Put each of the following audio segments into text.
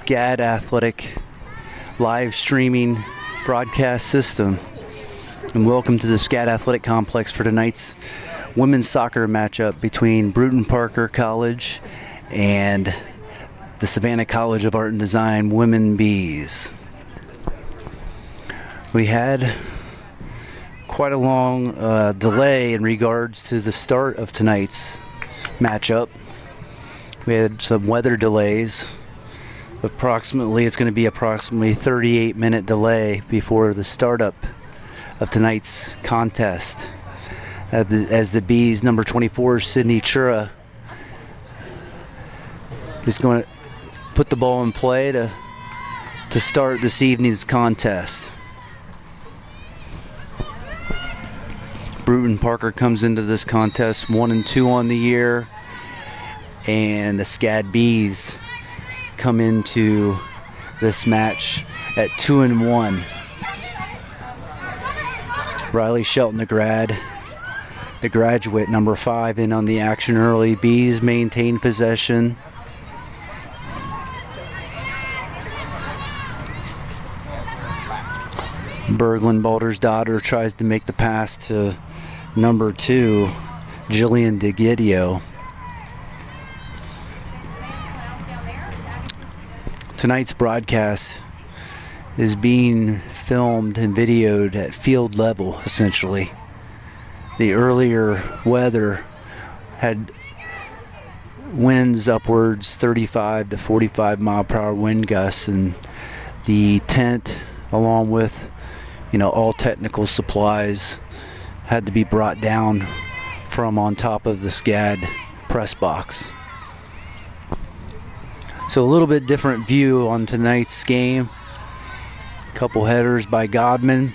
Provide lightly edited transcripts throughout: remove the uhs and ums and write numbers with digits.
SCAD Athletic live streaming broadcast system, and welcome to the SCAD Athletic Complex for tonight's women's soccer matchup between Brewton Parker College and the Savannah College of Art and Design Women Bees. We had quite a long delay in regards to the start of tonight's matchup. We had some weather delays. It's going to be approximately 38-minute delay before the startup of tonight's contest. As the Bees, number 24, Sydney Chura, is going to put the ball in play to start this evening's contest. Brewton Parker comes into this contest 1-2 on the year, and the SCAD Bees come into this match at 2-1. Riley Shelton, the graduate, number 5, in on the action early. Bees maintain possession. Berglund, Balder's daughter, tries to make the pass to number 2, Jillian DeGidio. Tonight's broadcast is being filmed and videoed at field level, essentially. The earlier weather had winds upwards 35 to 45 mile per hour wind gusts, and the tent, along with all technical supplies, had to be brought down from on top of the SCAD press box. So a little bit different view on tonight's game. Couple headers by Godman.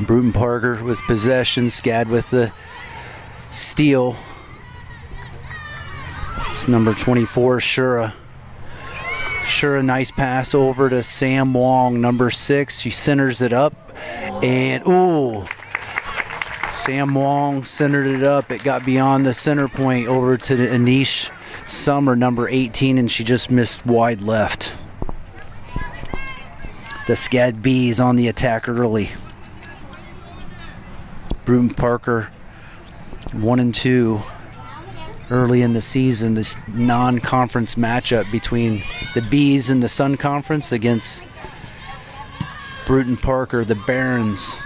Brewton Parker with possession, SCAD with the steal. It's number 24, Shura. Shura, nice pass over to Sam Wong, number 6. She centers it up, and Sam Wong centered it up. It got beyond the center point over to Anish Summer, number 18, and she just missed wide left. The SCAD Bees on the attack early. Brewton Parker 1-2 early in the season. This non-conference matchup between the Bees in the Sun Conference against Brewton Parker, the Barons,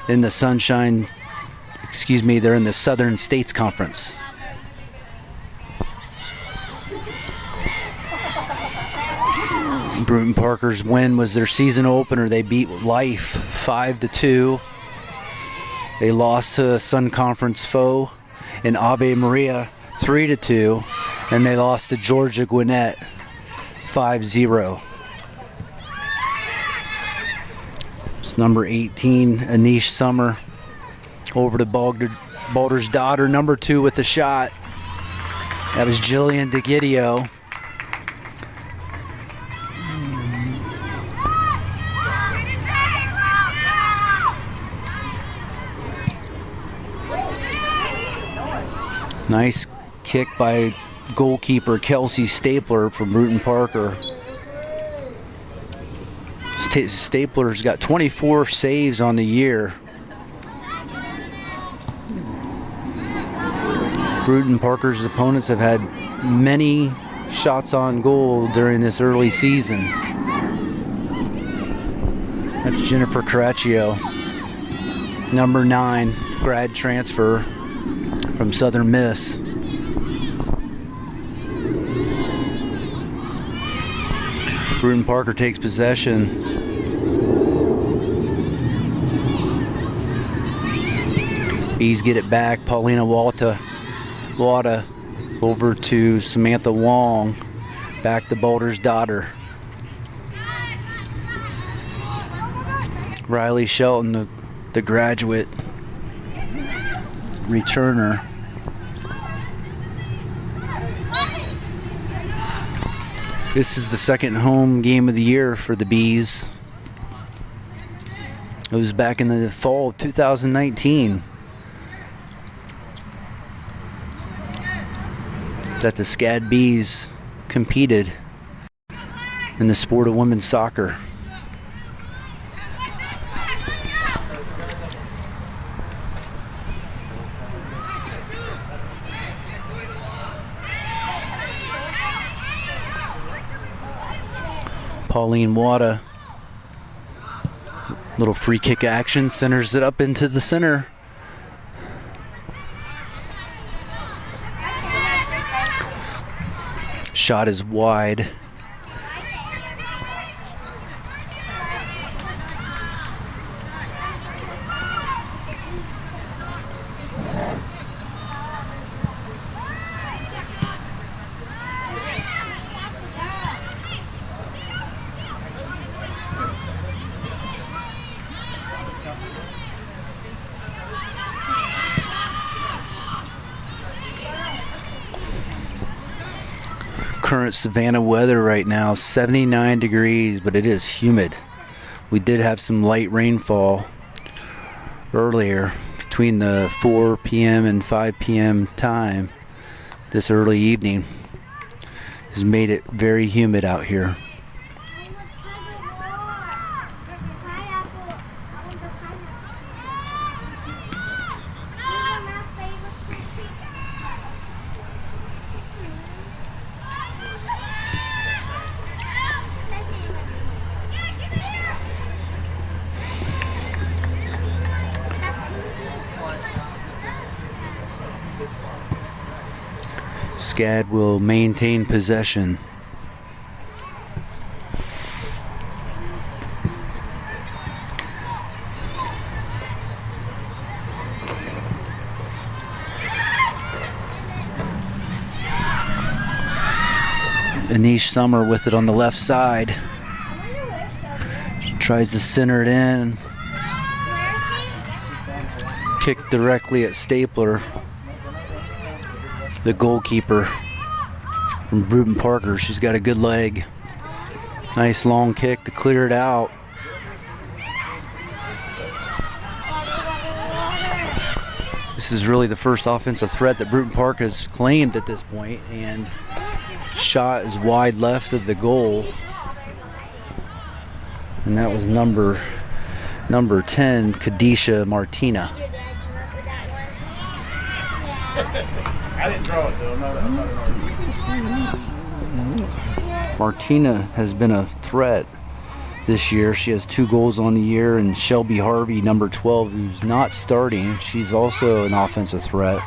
in the they're in the Southern States Conference. Brewton Parker's win was their season opener. They beat Life 5-2. They lost to a Sun Conference foe in Ave Maria 3-2, and they lost to Georgia Gwinnett 5-0. It's number 18, Anish Summer, over to Balder's daughter, number 2, with a shot. That was Jillian DeGidio. Nice kick by goalkeeper Kelsey Stapler from Brewton Parker. Stapler's got 24 saves on the year. Brewton Parker's opponents have had many shots on goal during this early season. That's Jennifer Caraccio, number 9, grad transfer from Southern Miss. Brewton Parker takes possession. Bees get it back. Paulina Wada over to Samantha Wong. Back to Balder's daughter. Riley Shelton, the graduate returner. This is the second home game of the year for the Bees. It was back in the fall of 2019 that the SCAD Bees competed in the sport of women's soccer. Pauline Wada, little free kick action, centers it up into the center. Shot is wide. Current Savannah weather right now, 79 degrees, but it is humid. We did have some light rainfall earlier between the 4 p.m. and 5 p.m. time this early evening. Has made it very humid out here. SCAD will maintain possession. Anish Summer with it on the left side. Tries to center it in. Kick directly at Stapler, the goalkeeper from Brewton Parker. She's got a good leg. Nice long kick to clear it out. This is really the first offensive threat that Brewton Park has claimed at this point, and shot is wide left of the goal. And that was number 10, Kadisha Martina. I didn't draw it though. Martina has been a threat this year. She has 2 goals on the year, and Shelby Harvey, number 12, who's not starting, she's also an offensive threat.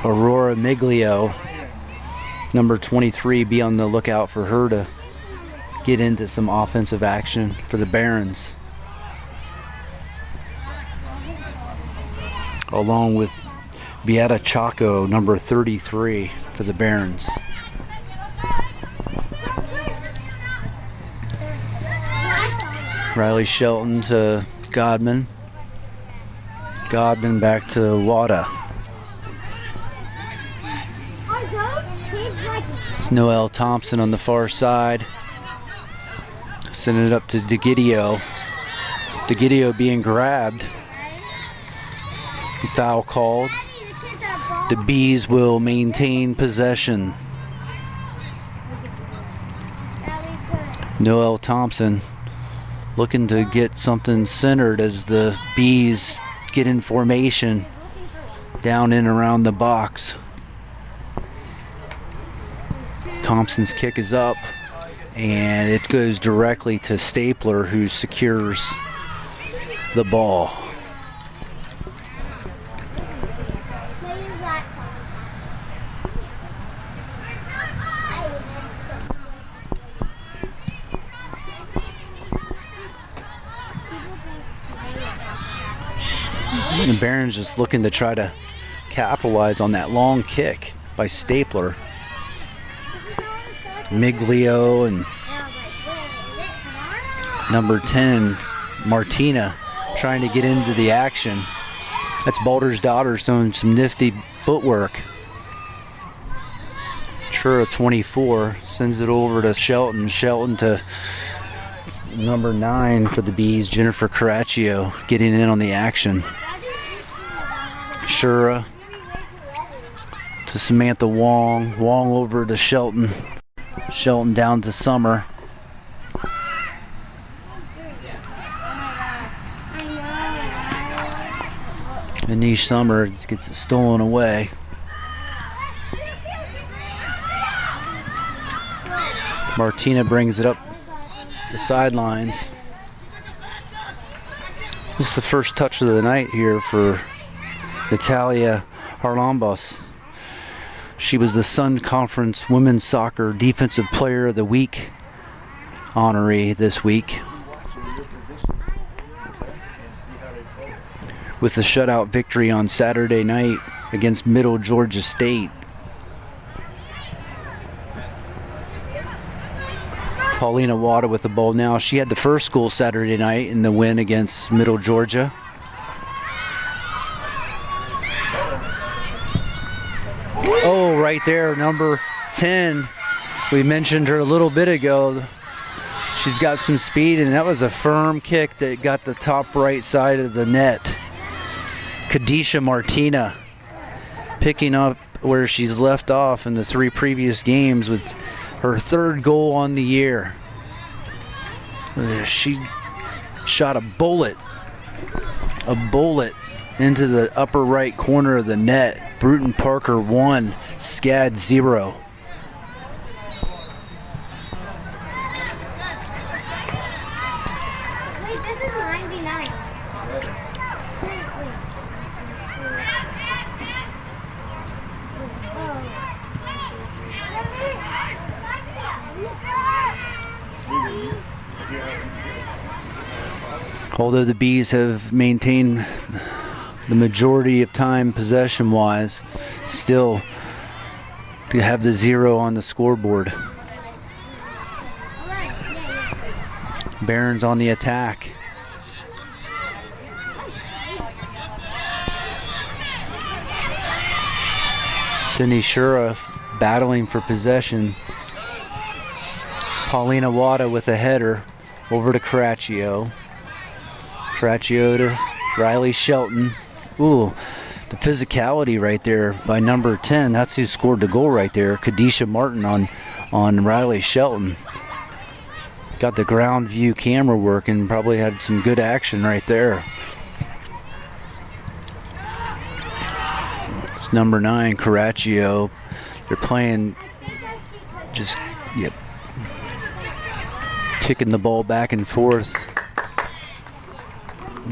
Aurora Miglio, number 23, be on the lookout for her to get into some offensive action for the Barons. Along with Beata Chaco, number 33, for the Barons. Riley Shelton to Godman. Godman back to Wada. It's Noelle Thompson on the far side. Sending it up to DeGidio. DeGidio being grabbed. Foul called. The Bees will maintain possession. Noelle Thompson looking to get something centered as the Bees get in formation down in around the box. Thompson's kick is up, and it goes directly to Stapler, who secures the ball. The Barons just looking to try to capitalize on that long kick by Stapler. Miglio and number 10, Martina, trying to get into the action. That's Balder's daughter showing some nifty footwork. Chura, 24, sends it over to Shelton. Shelton to number 9 for the Bees, Jennifer Caraccio, getting in on the action. Shura to Samantha Wong. Wong over to Shelton. Shelton down to Summer. Anish Summer gets it stolen away. Martina brings it up the sidelines. This is the first touch of the night here for Natalia Harlambos. She was the Sun Conference Women's Soccer Defensive Player of the Week honoree this week, with the shutout victory on Saturday night against Middle Georgia State. Paulina Wada with the ball now. She had the first goal Saturday night in the win against Middle Georgia. Oh, right there, number 10. We mentioned her a little bit ago. She's got some speed, and that was a firm kick that got the top right side of the net. Kadisha Martina picking up where she's left off in the 3 previous games with her 3rd goal on the year. She shot a bullet into the upper right corner of the net. Brewton Parker 1, SCAD 0. Wait, this is 99. Although the Bees have maintained the majority of time possession-wise, still to have the 0 on the scoreboard. Barons on the attack. Cindy Shura battling for possession. Paulina Wada with a header over to Caraccio. Caraccio to Riley Shelton. Ooh, the physicality right there by number 10. That's who scored the goal right there. Kadisha Martin on Riley Shelton. Got the ground view camera working. Probably had some good action right there. It's number 9, Caraccio. They're playing just, kicking the ball back and forth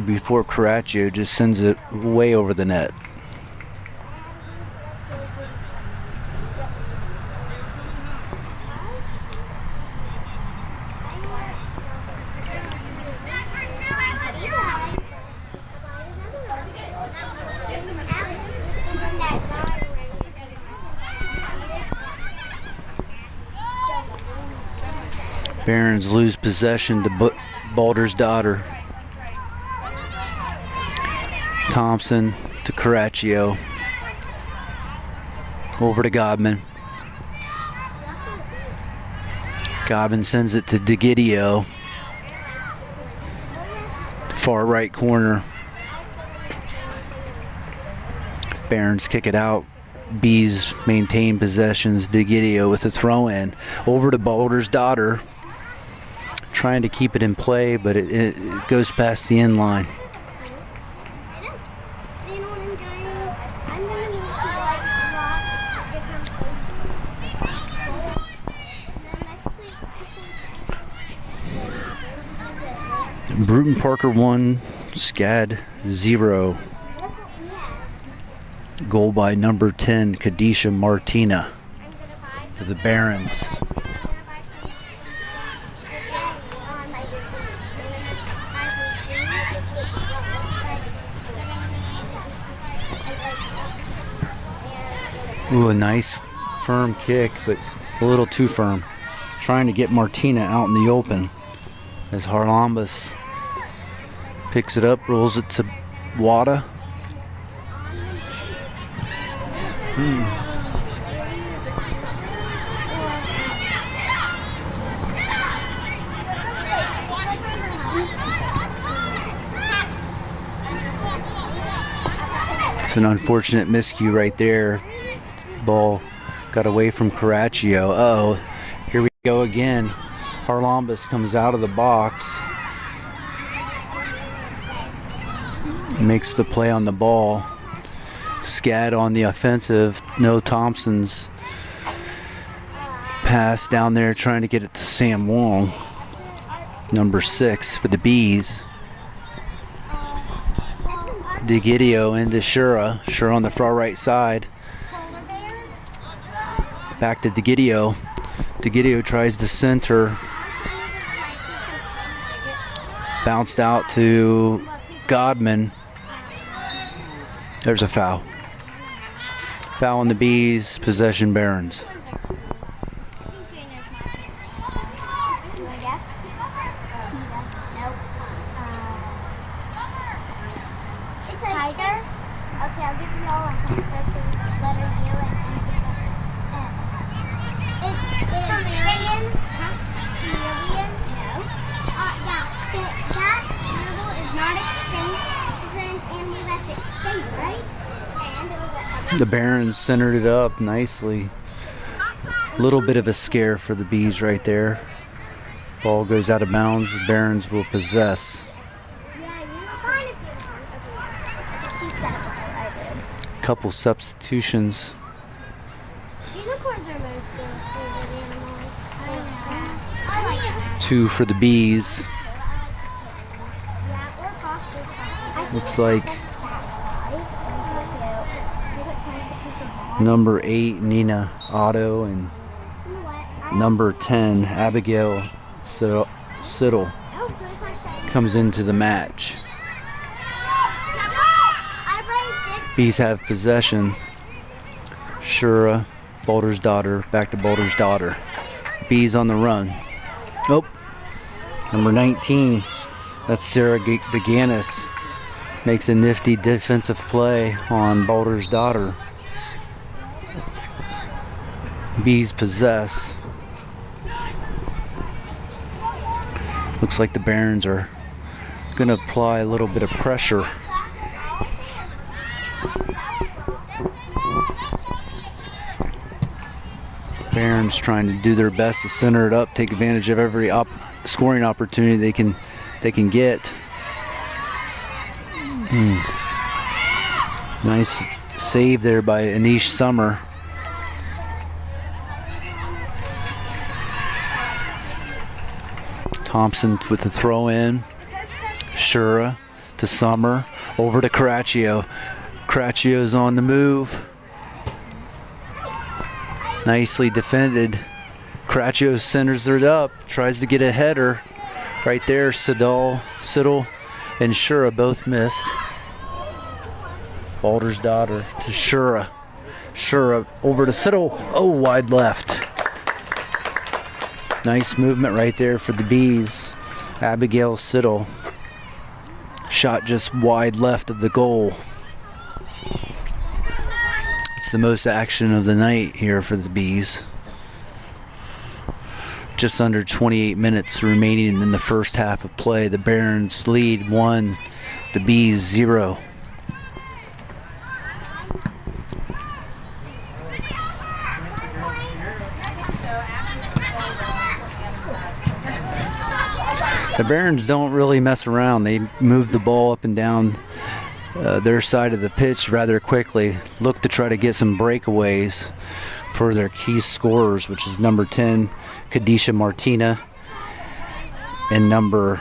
before Caraccio just sends it way over the net. Barons lose possession to Balder's daughter. Thompson to Caraccio. Over to Godman. Godman sends it to DeGidio. Far right corner. Barons kick it out. Bees maintain possessions. DeGidio with a throw in. Over to Balder's daughter. Trying to keep it in play, but it goes past the end line. Brewton Parker 1, SCAD 0. Goal by number 10, Kadisha Martina for the Barons. Ooh, a nice firm kick, but a little too firm. Trying to get Martina out in the open as Harlambos picks it up, rolls it to Wada. It's an unfortunate miscue right there. Ball got away from Caraccio. Uh-oh. Here we Go again. Harlambus comes out of the box. Makes the play on the ball. SCAD on the offensive. No Thompson's pass down there trying to get it to Sam Wong. Number 6 for the Bees. DeGidio into Shura. Shura on the far right side. Back to DeGidio. DeGidio tries to center. Bounced out to Godman. There's a foul. Foul on the Bees. Possession Barons. Okay, I'll give you all a chance. Letter U and It's Chameleon. Chameleon? No. Yeah. That symbol is not extinct, and we left it extinct, right? And The Barons centered it up nicely. A little bit of a scare for the Bees right there. Ball goes out of bounds. The Barons will possess. Couple substitutions. Unicorns are most favorite animals. I like that. 2 for the Bees. Yeah, or foxes. Looks like number 8 Nina Otto and number 10 Abigail Siddle comes into the match. Bees have possession. Shura, Boulder's daughter, back to Boulder's daughter. Bees on the run. Oh, number 19. That's Sarah DeGanis. Makes a nifty defensive play on Boulder's daughter. Bees possess. Looks like the Barons are going to apply a little bit of pressure. Barons trying to do their best to center it up, take advantage of every scoring opportunity they can get. Nice save there by Anish Summer. Thompson with the throw in. Shura to Summer. Over to Caraccio. Carraccio's on the move. Nicely defended. Caraccio centers it up. Tries to get a header. Right there, Siddle and Shura both missed. Boulder's daughter to Shura. Shura over to Siddle. Oh, wide left. Nice movement right there for the Bees. Abigail Siddle. Shot just wide left of the goal. It's the most action of the night here for the Bees. Just under 28 minutes remaining in the first half of play. The Barons lead 1, the Bees 0. The Barons don't really mess around. They move the ball up and down their side of the pitch rather quickly. Look to try to get some breakaways for their key scorers, which is number 10, Kadisha Martina, and number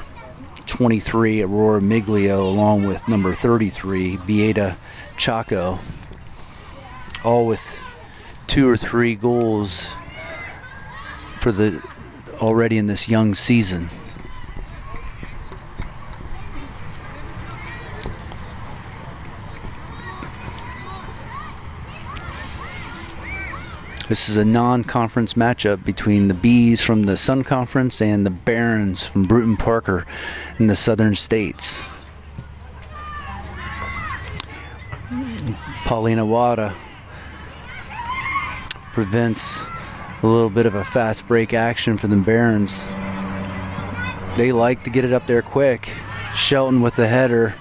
23, Aurora Miglio, along with number 33, Beata Chaco. All with 2 or 3 goals for the already in this young season. This is a non-conference matchup between the Bees from the Sun Conference and the Barons from Brewton Parker in the Southern States. Paulina Wada prevents a little bit of a fast break action for the Barons. They like to get it up there quick. Shelton with the header.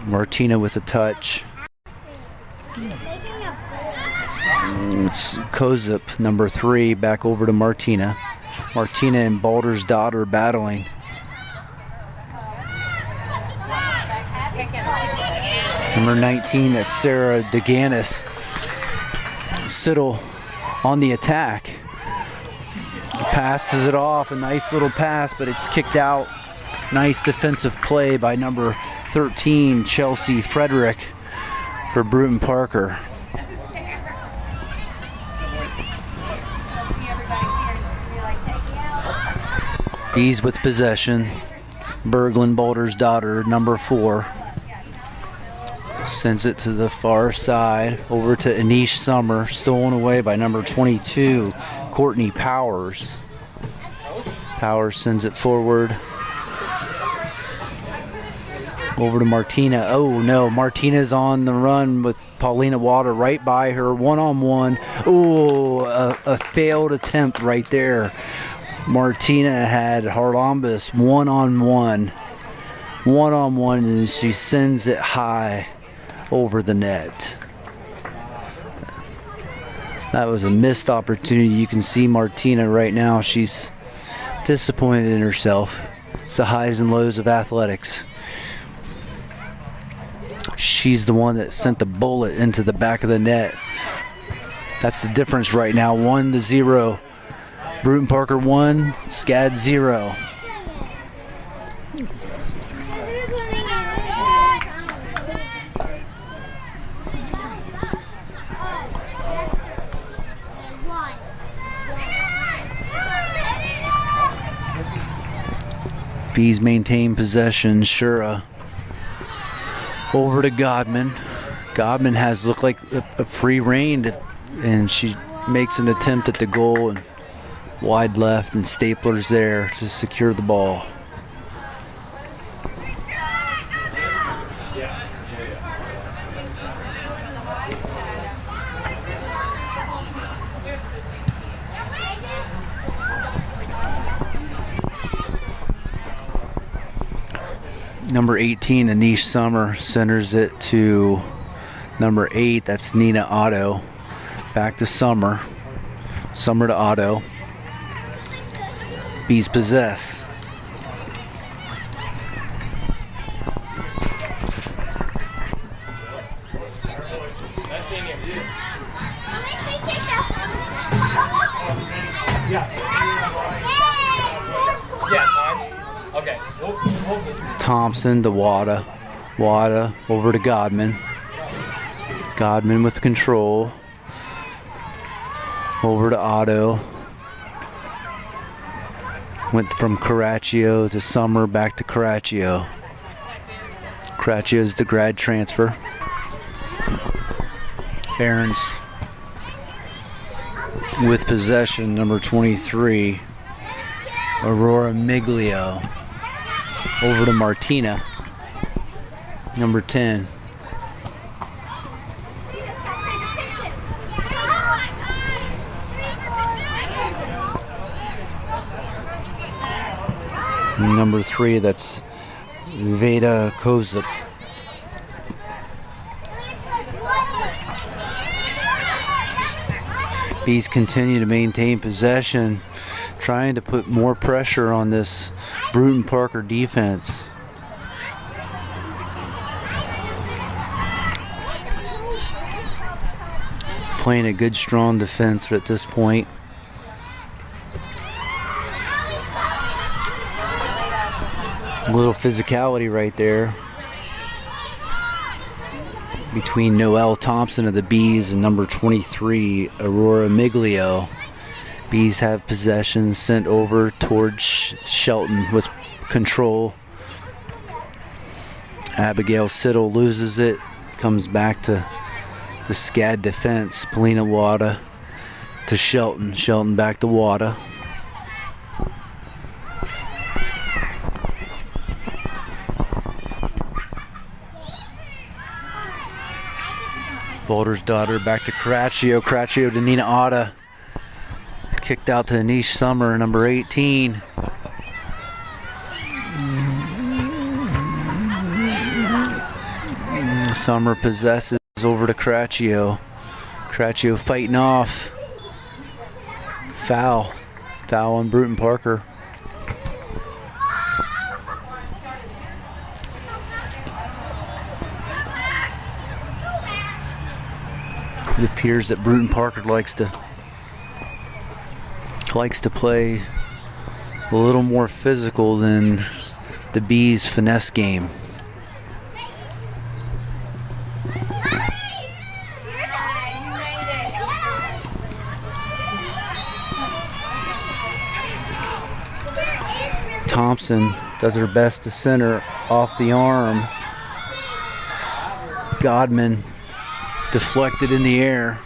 Martina with a touch. It's Kozup, number 3, back over to Martina. Martina and Balder's daughter battling. Number 19, that's Sarah DeGanis. Siddle on the attack. Passes it off, a nice little pass, but it's kicked out. Nice defensive play by number 13, Chelsea Frederick, for Brewton Parker. Bees with possession. Berglund, Boulder's daughter, number 4. Sends it to the far side over to Anish Summer, stolen away by number 22, Courtney Powers. Powers sends it forward over to Martina. Oh no, Martina's on the run with Paulina Water right by her, one-on-one. Oh, a failed attempt right there. Martina had Harlambus one-on-one, and she sends it high over the net. That was a missed opportunity. You can see Martina right now. She's disappointed in herself. It's the highs and lows of athletics. She's the one that sent the bullet into the back of the net. That's the difference right now, 1-0. Brewton Parker 1, SCAD 0. Bees maintain possession. Shura over to Godman. Godman has looked like a free rein, and she makes an attempt at the goal and wide left, and Stapler's there to secure the ball. Number 18, Anish Summer, centers it to number 8, that's Nina Otto. Back to Summer. Summer to Otto. Bees possess. Okay. Thompson to Wada. Wada over to Godman. Godman with control. Over to Otto. Went from Caraccio to Summer, back to Caraccio. Caraccio's the grad transfer. Barons with possession, number 23, Aurora Miglio. Over to Martina, number 10. Number 3, that's Veda Kozup. Bees continue to maintain possession, trying to put more pressure on this Brewton Parker defense. Playing a good, strong defense at this point. A little physicality right there between Noelle Thompson of the Bees and number 23, Aurora Miglio. Bees have possession, sent over towards Shelton with control. Abigail Siddle loses it, comes back to the SCAD defense. Polina Wada to Shelton. Shelton back to Wada. Boulder's daughter back to Caraccio. Caraccio to Nina Otta. Kicked out to Anish Summer, number 18. Summer possesses Over to Craccio. Craccio fighting off. Foul. Foul on Brewton Parker. It appears that Brewton Parker likes to play a little more physical than the Bees' finesse game. Thompson does her best to center off the arm. Godman deflected in the air.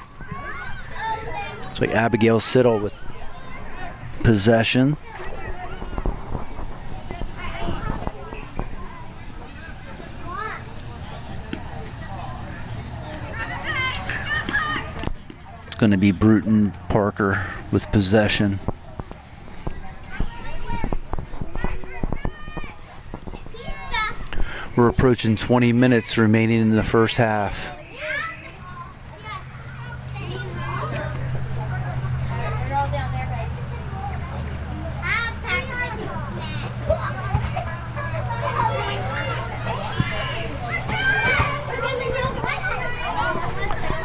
So Abigail Siddle with possession. It's going to be Brewton Parker with possession. We're approaching 20 minutes remaining in the first half.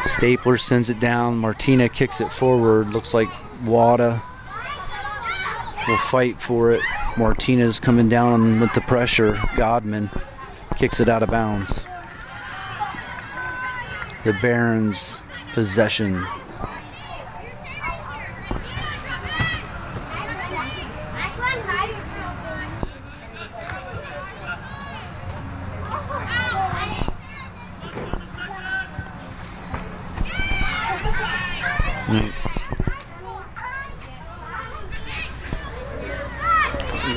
Stapler sends it down. Martina kicks it forward. Looks like Wada will fight for it. Martina's coming down with the pressure. Godman kicks it out of bounds. The Barons possession.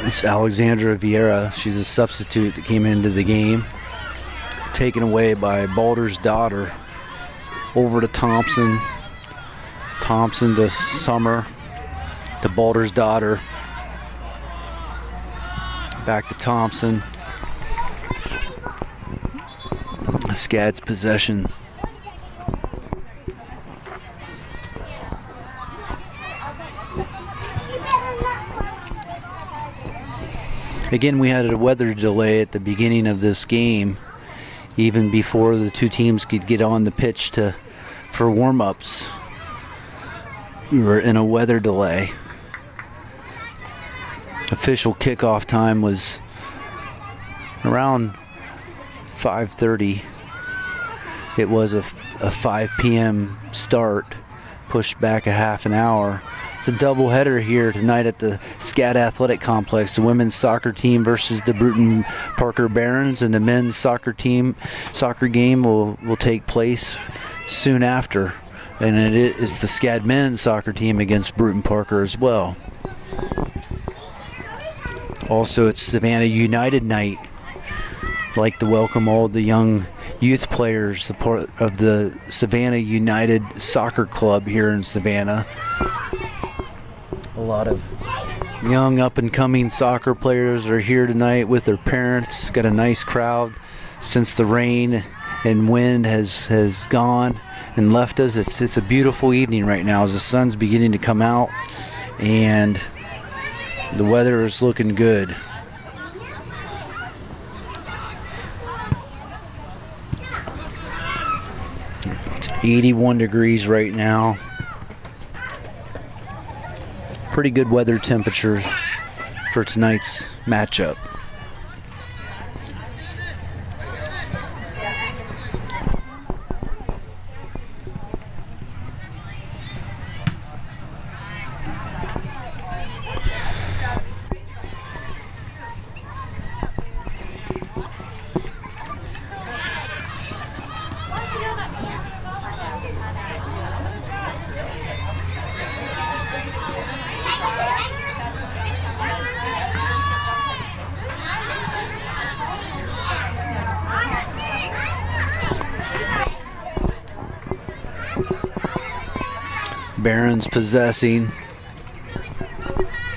It's Alexandra Vieira. She's a substitute that came into the game. Taken away by Balder's daughter. Over to Thompson. Thompson to Summer. To Balder's daughter. Back to Thompson. SCAD's possession. Again, we had a weather delay at the beginning of this game, even before the two teams could get on the pitch for warm-ups. We were in a weather delay. Official kickoff time was around 5:30. It was a 5 p.m. start, pushed back a half an hour. It's a doubleheader here tonight at the SCAD Athletic Complex. The women's soccer team versus the Brewton Parker Barons, and the men's soccer game will take place soon after. And it is the SCAD men's soccer team against Brewton Parker as well. Also, it's Savannah United night. I'd like to welcome all the young youth players, support of the Savannah United Soccer Club here in Savannah. A lot of young up-and-coming soccer players are here tonight with their parents. Got a nice crowd since the rain and wind has gone and left us. It's a beautiful evening right now as the sun's beginning to come out and the weather is looking good. It's 81 degrees right now. Pretty good weather temperatures for tonight's matchup. Barons possessing.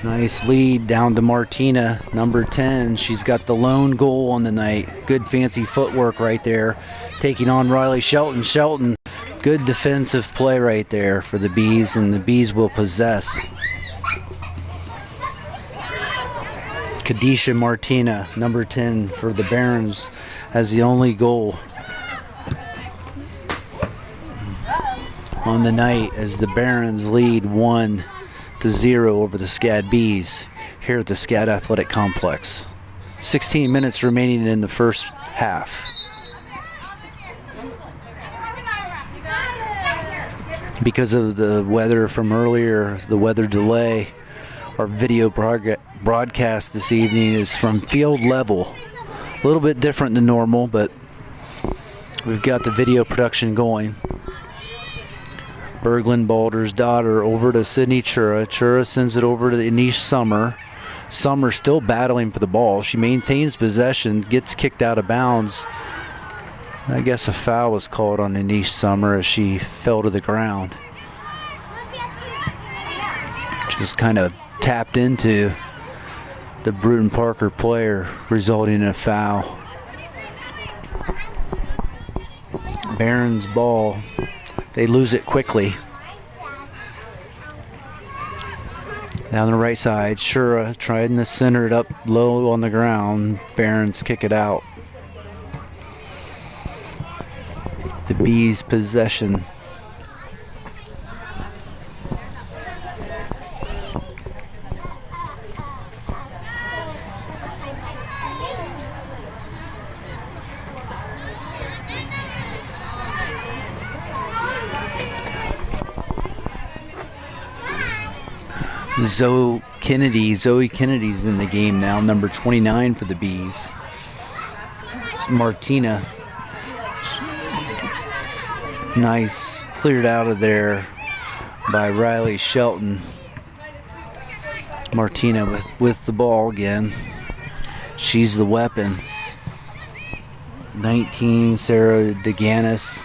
Nice lead down to Martina, number 10. She's got the lone goal on the night. Good fancy footwork right there. taking on Riley Shelton. Shelton, good defensive play right there for the Bees, and the Bees will possess. Kadisha Martina, number 10 for the Barons, has the only goal on the night as the Barons lead 1-0 over the SCAD Bees here at the SCAD Athletic Complex. 16 minutes remaining in the first half. Because of the weather from earlier, the weather delay, our video broadcast this evening is from field level. A little bit different than normal, but we've got the video production going. Berglund Balder's daughter over to Sydney Chura. Chura sends it over to Anish Summer. Summer still battling for the ball. She maintains possession, gets kicked out of bounds. I guess a foul was called on Anish Summer as she fell to the ground. Just kind of tapped into the Brewton Parker player, resulting in a foul. Barron's ball. They lose it quickly. Down the right side, Shura trying to center it up low on the ground. Barons kick it out. The Bees possession. Zoe Kennedy's in the game now, number 29 for the Bees. It's Martina. Nice, cleared out of there by Riley Shelton. Martina with the ball again. She's the weapon. 19, Sarah DeGanis.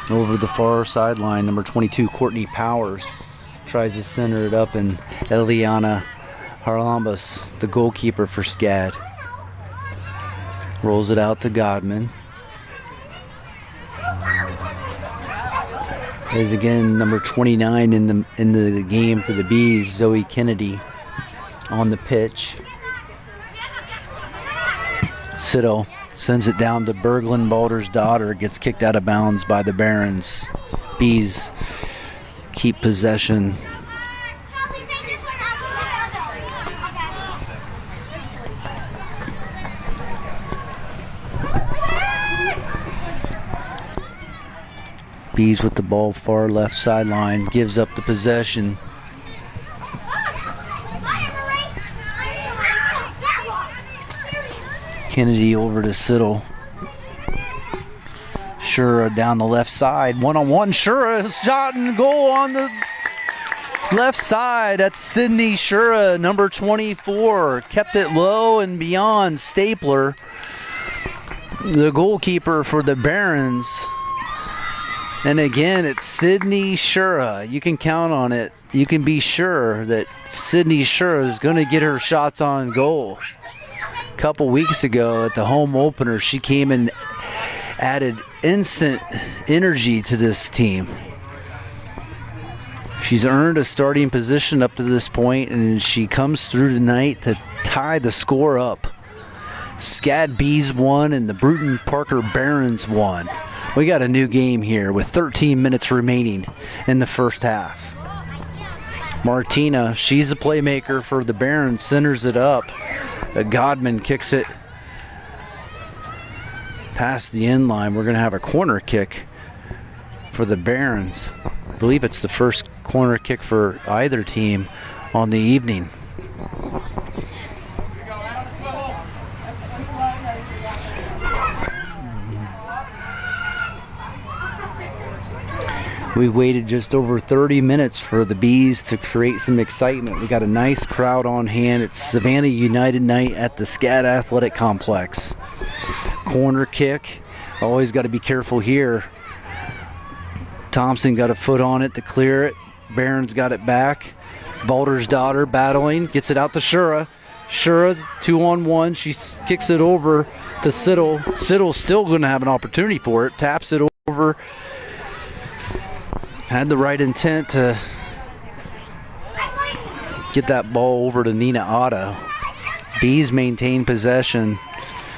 Over the far sideline, number 22, Courtney Powers. Tries to center it up, and Eliana Harlambas, the goalkeeper for SCAD, rolls it out to Godman. There's again number 29 in the game for the Bees, Zoe Kennedy, on the pitch. Siddle sends it down to Berglund Balder's daughter, gets kicked out of bounds by the Barons. Bees keep possession. Bees with the ball, far left sideline, gives up the possession. Kennedy over to Siddle. Shura down the left side, one-on-one. Shura shot and goal on the left side. That's Sydney Shura, number 24. Kept it low and beyond. Stapler, the goalkeeper for the Barons. And again, it's Sydney Shura. You can count on it. You can be sure that Sydney Shura is going to get her shots on goal. A couple weeks ago at the home opener, she came and added instant energy to this team. She's earned a starting position up to this point, and she comes through tonight to tie the score up. SCAD Bees won and the Brewton Parker Barons won. We got a new game here with 13 minutes remaining in the first half. Martina, she's a playmaker for the Barons, centers it up. Godman kicks it past the end line. We're going to have a corner kick for the Barons. I believe it's the first corner kick for either team on the evening. We waited just over 30 minutes for the Bees to create some excitement. We got a nice crowd on hand. It's Savannah United night at the SCAD Athletic Complex. Corner kick. Always got to be careful here. Thompson got a foot on it to clear it. Barron's got it back. Balder's daughter battling. Gets it out to Shura. Shura 2-on-1. She kicks it over to Siddle. Siddle's still going to have an opportunity for it. Taps it over. Had the right intent to get that ball over to Nina Otto. Bees maintain possession.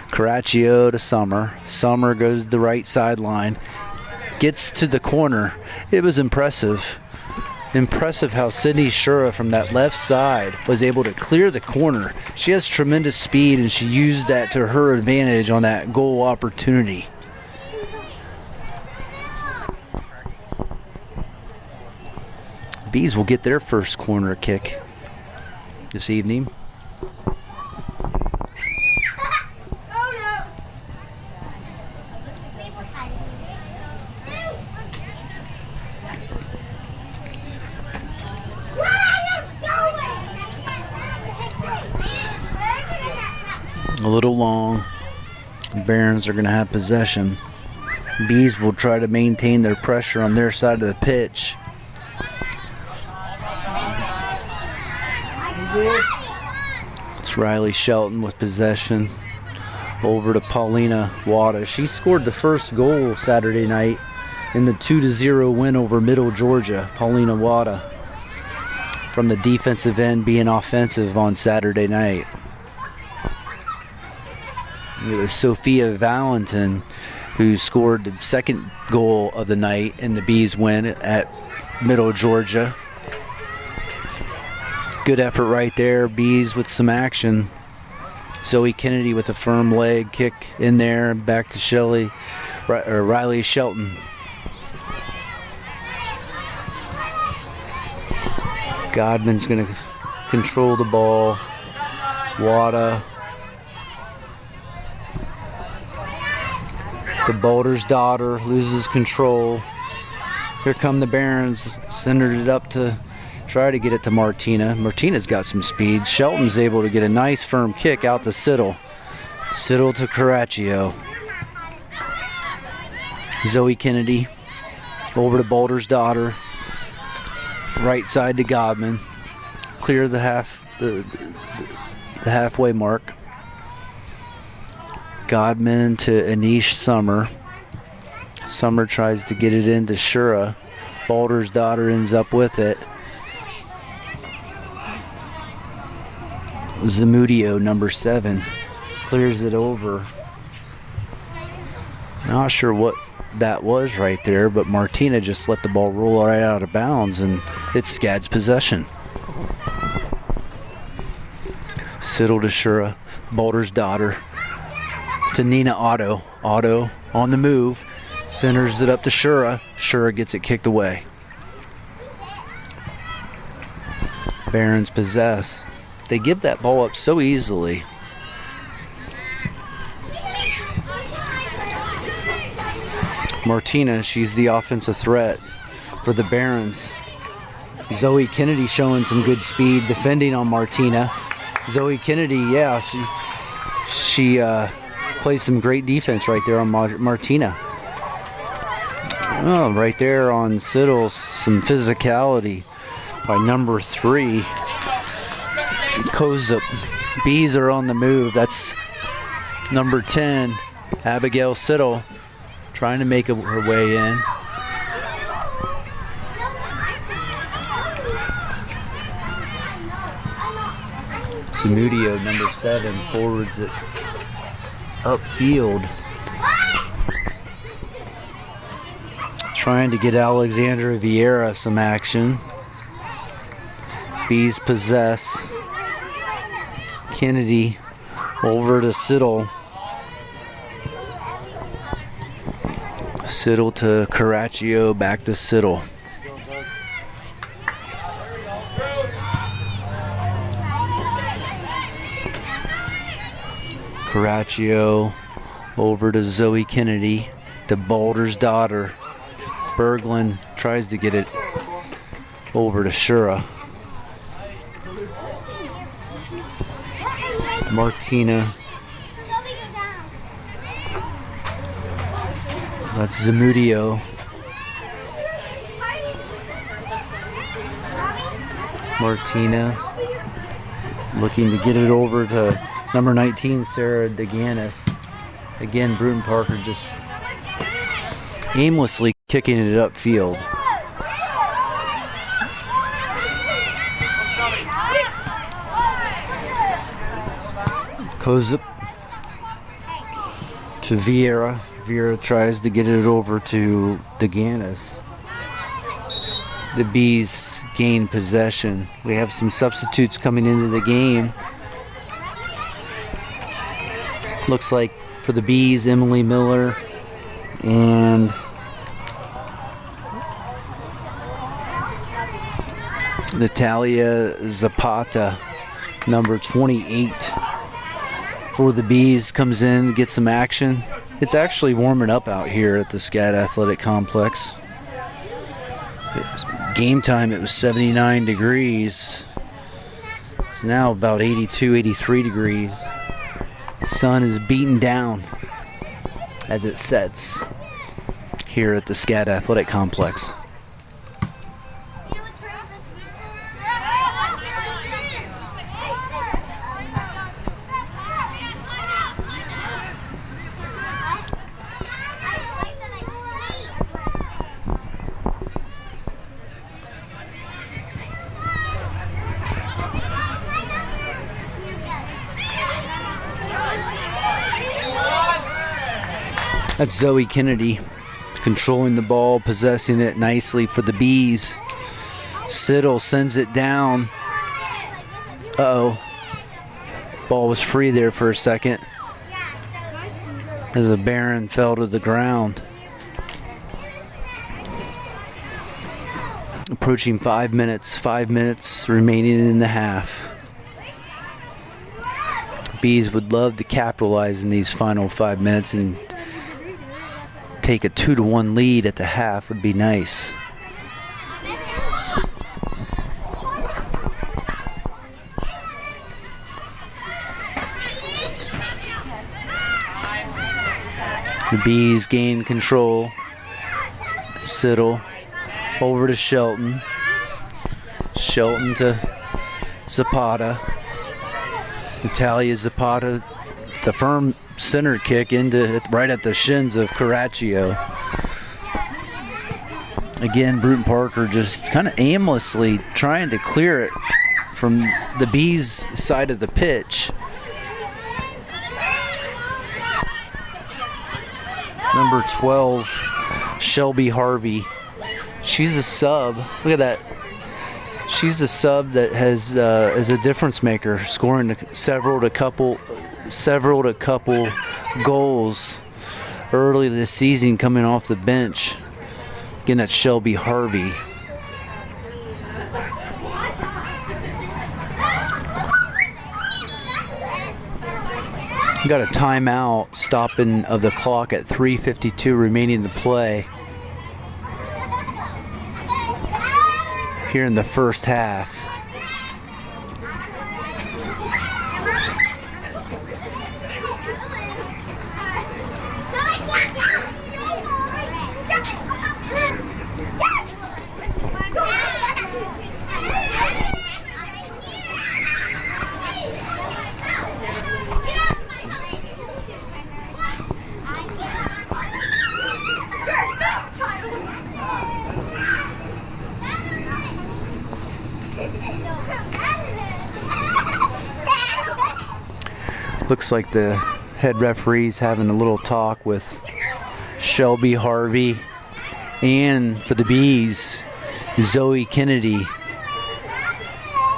Caraccio to Summer. Summer goes to the right sideline. Gets to the corner. It was impressive. Impressive how Sydney Shura from that left side was able to clear the corner. She has tremendous speed, and she used that to her advantage on that goal opportunity. Bees will get their first corner kick this evening. A little long. The Barons are going to have possession. Bees will try to maintain their pressure on their side of the pitch. It's Riley Shelton with possession. Over to Paulina Wada. She scored the first goal Saturday night in the 2-0 win over Middle Georgia. Paulina Wada from the defensive end being offensive on Saturday night. It was Sophia Valentin who scored the second goal of the night in the Bees win at Middle Georgia. Good effort right there. Bees with some action. Zoe Kennedy with a firm leg kick in there. Back to Riley Shelton. Godman's going to control the ball. Wada. The Boulder's daughter loses control. Here come the Barons. Centered it up to try to get it to Martina. Martina's got some speed. Shelton's able to get a nice firm kick out to Siddle. Siddle to Caraccio. Zoe Kennedy over to Boulder's daughter. Right side to Godman. Clear the halfway mark. Godman to Anish Summer. Summer tries to get it into Shura. Boulder's daughter ends up with it. Zamudio, number 7, clears it over. Not sure what that was right there, but Martina just let the ball roll right out of bounds, and it's SCAD's possession. Siddle to Shura. Boulder's daughter to Nina Otto. Otto on the move. Centers it up to Shura. Shura gets it kicked away. Barons possess. They give that ball up so easily. Martina, she's the offensive threat for the Barons. Zoe Kennedy showing some good speed defending on Martina. Zoe Kennedy, yeah, she plays some great defense right there on Martina. Oh, right there on Siddle, some physicality by number 3. Kozup. Bees are on the move. That's number 10, Abigail Siddle, trying to make her way in. Zamudio, number 7, forwards it upfield. Trying to get Alexandra Vieira some action. Bees possess. Kennedy over to Siddle. Siddle to Caraccio, back to Siddle. Caraccio over to Zoe Kennedy, to Boulder's daughter. Berglund tries to get it over to Shura. Martina. That's Zamudio. Martina looking to get it over to number 19, Sarah DeGanis. Again, Brewton Parker just aimlessly kicking it upfield. Goes up to Vieira. Vieira tries to get it over to DeGanis. The Bees gain possession. We have some substitutes coming into the game. Looks like for the Bees, Emily Miller and Natalia Zapata, number 28 for the Bees, comes in, gets some action. It's actually warming up out here at the SCAD Athletic Complex. Game time, it was 79 degrees. It's now about 82, 83 degrees. The sun is beaten down as it sets here at the SCAD Athletic Complex. That's Zoe Kennedy controlling the ball, possessing it nicely for the Bees. Siddle sends it down. Uh-oh. Ball was free there for a second as a Baron fell to the ground. Approaching 5 minutes. 5 minutes remaining in the half. Bees would love to capitalize in these final 5 minutes and take a 2-1 lead at the half would be nice. The Bees gain control. Siddle over to Shelton. Shelton to Zapata. Natalia Zapata, the firm center kick into right at the shins of Caraccio. Again, Brewton Parker just kind of aimlessly trying to clear it from the Bees side of the pitch. Number 12, Shelby Harvey. She's a sub. Look at that. She's a sub that has is a difference maker, scoring several to couple goals early this season, coming off the bench. Again, that's Shelby Harvey. Got a timeout stopping of the clock at 3:52 remaining to play here in the first half. Looks like the head referee's having a little talk with Shelby Harvey, and for the Bees, Zoe Kennedy.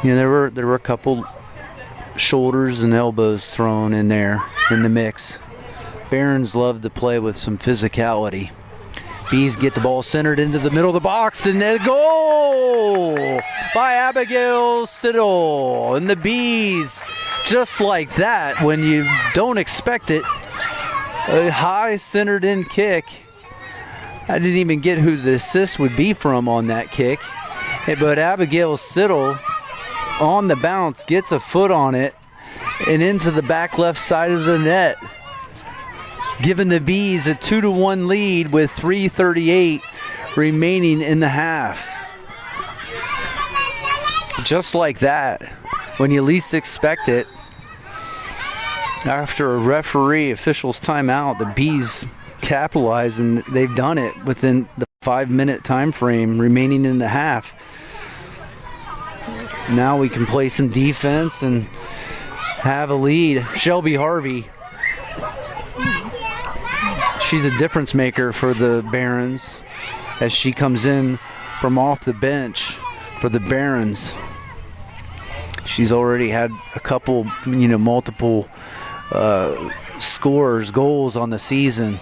You know, there were a couple shoulders and elbows thrown in there in the mix. Barons love to play with some physicality. Bees get the ball centered into the middle of the box, and a goal by Abigail Siddle. And the Bees, just like that, when you don't expect it, a high centered in kick. I didn't even get who the assist would be from on that kick. But Abigail Siddle, on the bounce, gets a foot on it and into the back left side of the net, giving the Bees a 2-1 lead with 3:38 remaining in the half. Just like that, when you least expect it. After a referee official's timeout, the Bees capitalize, and they've done it within the 5-minute time frame remaining in the half. Now we can play some defense and have a lead. Shelby Harvey, she's a difference maker for the Barons as she comes in from off the bench for the Barons. She's already had a couple, multiple goals on the season.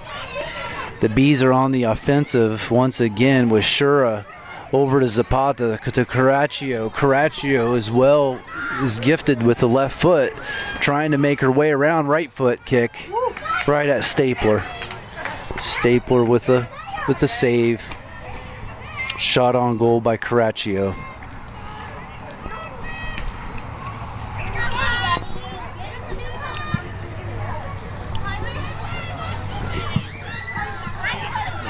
The Bees are on the offensive once again with Shura over to Zapata to Caraccio. Caraccio as well is gifted with the left foot, trying to make her way around. Right foot kick right at Stapler. Stapler with a save. Shot on goal by Caraccio.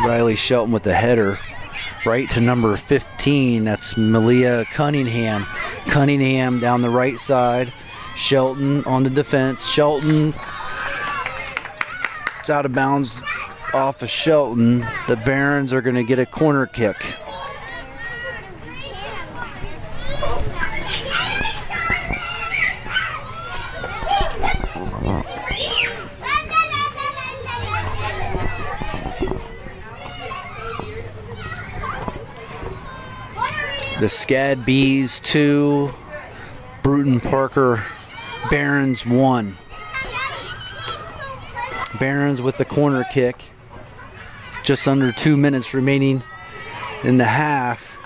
Riley Shelton with the header right to number 15. That's Malia Cunningham. Cunningham down the right side. Shelton on the defense. Shelton, it's out of bounds off of Shelton. The Barons are going to get a corner kick. The SCAD Bees 2, Brewton Parker Barons 1. Barons with the corner kick. Just under 2 minutes remaining in the half.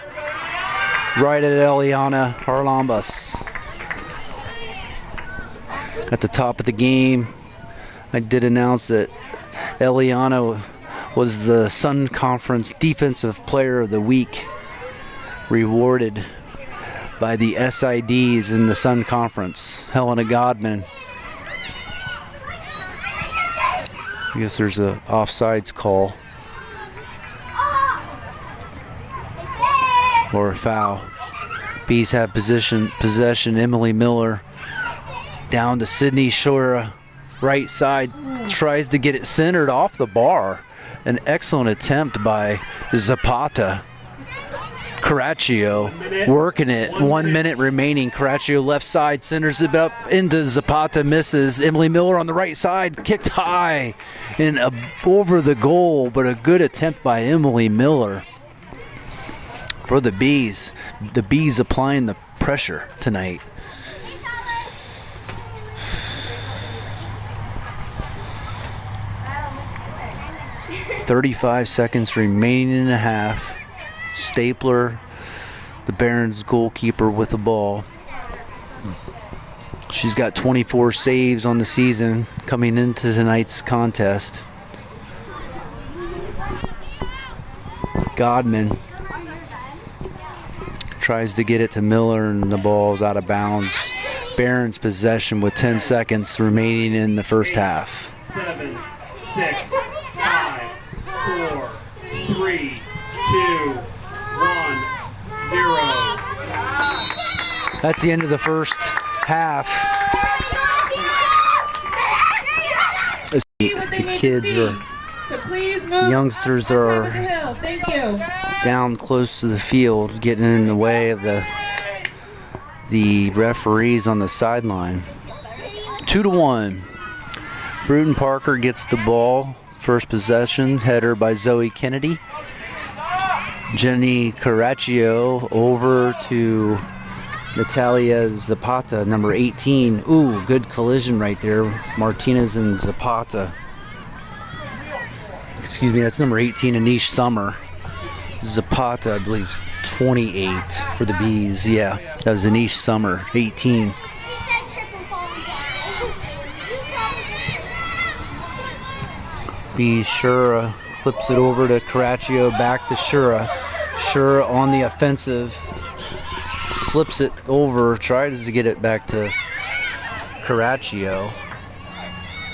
Right at Eliana Harlambas. At the top of the game, I did announce that Eliana was the Sun Conference Defensive Player of the Week, rewarded by the SIDs in the Sun Conference. Helena Godman. I guess there's a offsides call. Or a foul. Bees have possession. Emily Miller down to Sydney Shura. Right side. Tries to get it centered off the bar. An excellent attempt by Zapata. Caraccio working it. 1 minute remaining. Caraccio left side centers it up into Zapata, misses. Emily Miller on the right side, kicked high and over the goal, but a good attempt by Emily Miller for the Bees. The Bees applying the pressure tonight. "35 seconds remaining in the half." Stapler, the Barons goalkeeper, with the ball. She's got 24 saves on the season coming into tonight's contest. Godman tries to get it to Miller, and the ball's out of bounds. Barons possession with 10 seconds remaining in the first half. 7, 6, 5, 4, 3, 2, 1, 0. That's the end of the first half. The kids youngsters are down close to the field, getting in the way of the referees on the sideline. 2-1. Brewton Parker gets the ball. First possession, header by Zoe Kennedy. Jenny Caraccio over to Natalia Zapata, number 18. Ooh, good collision right there. Martinez and Zapata. Excuse me, that's number 18, Anish Summer. Zapata, I believe, 28 for the Bees. Yeah, that was Anish Summer, 18. Bees Shura flips it over to Caraccio, back to Shura. Shura on the offensive, slips it over, tries to get it back to Caraccio.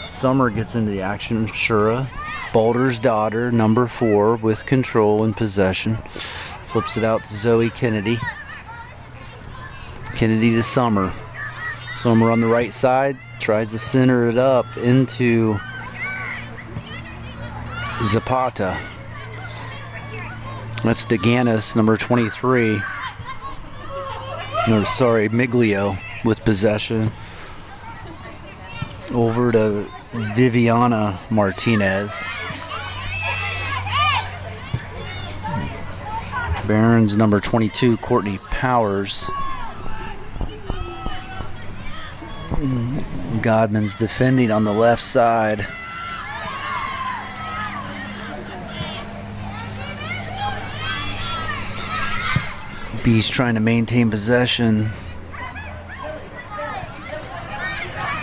Summer gets into the action. Shura, Boulder's daughter, number 4, with control and possession. Flips it out to Zoe Kennedy. Kennedy to Summer. Sommer on the right side tries to center it up into Zapata. That's Deganis, number 23. No, sorry, Miglio with possession. Over to Viviana Martinez. Barons, number 22, Courtney Powers. Godman's defending on the left side. B's trying to maintain possession.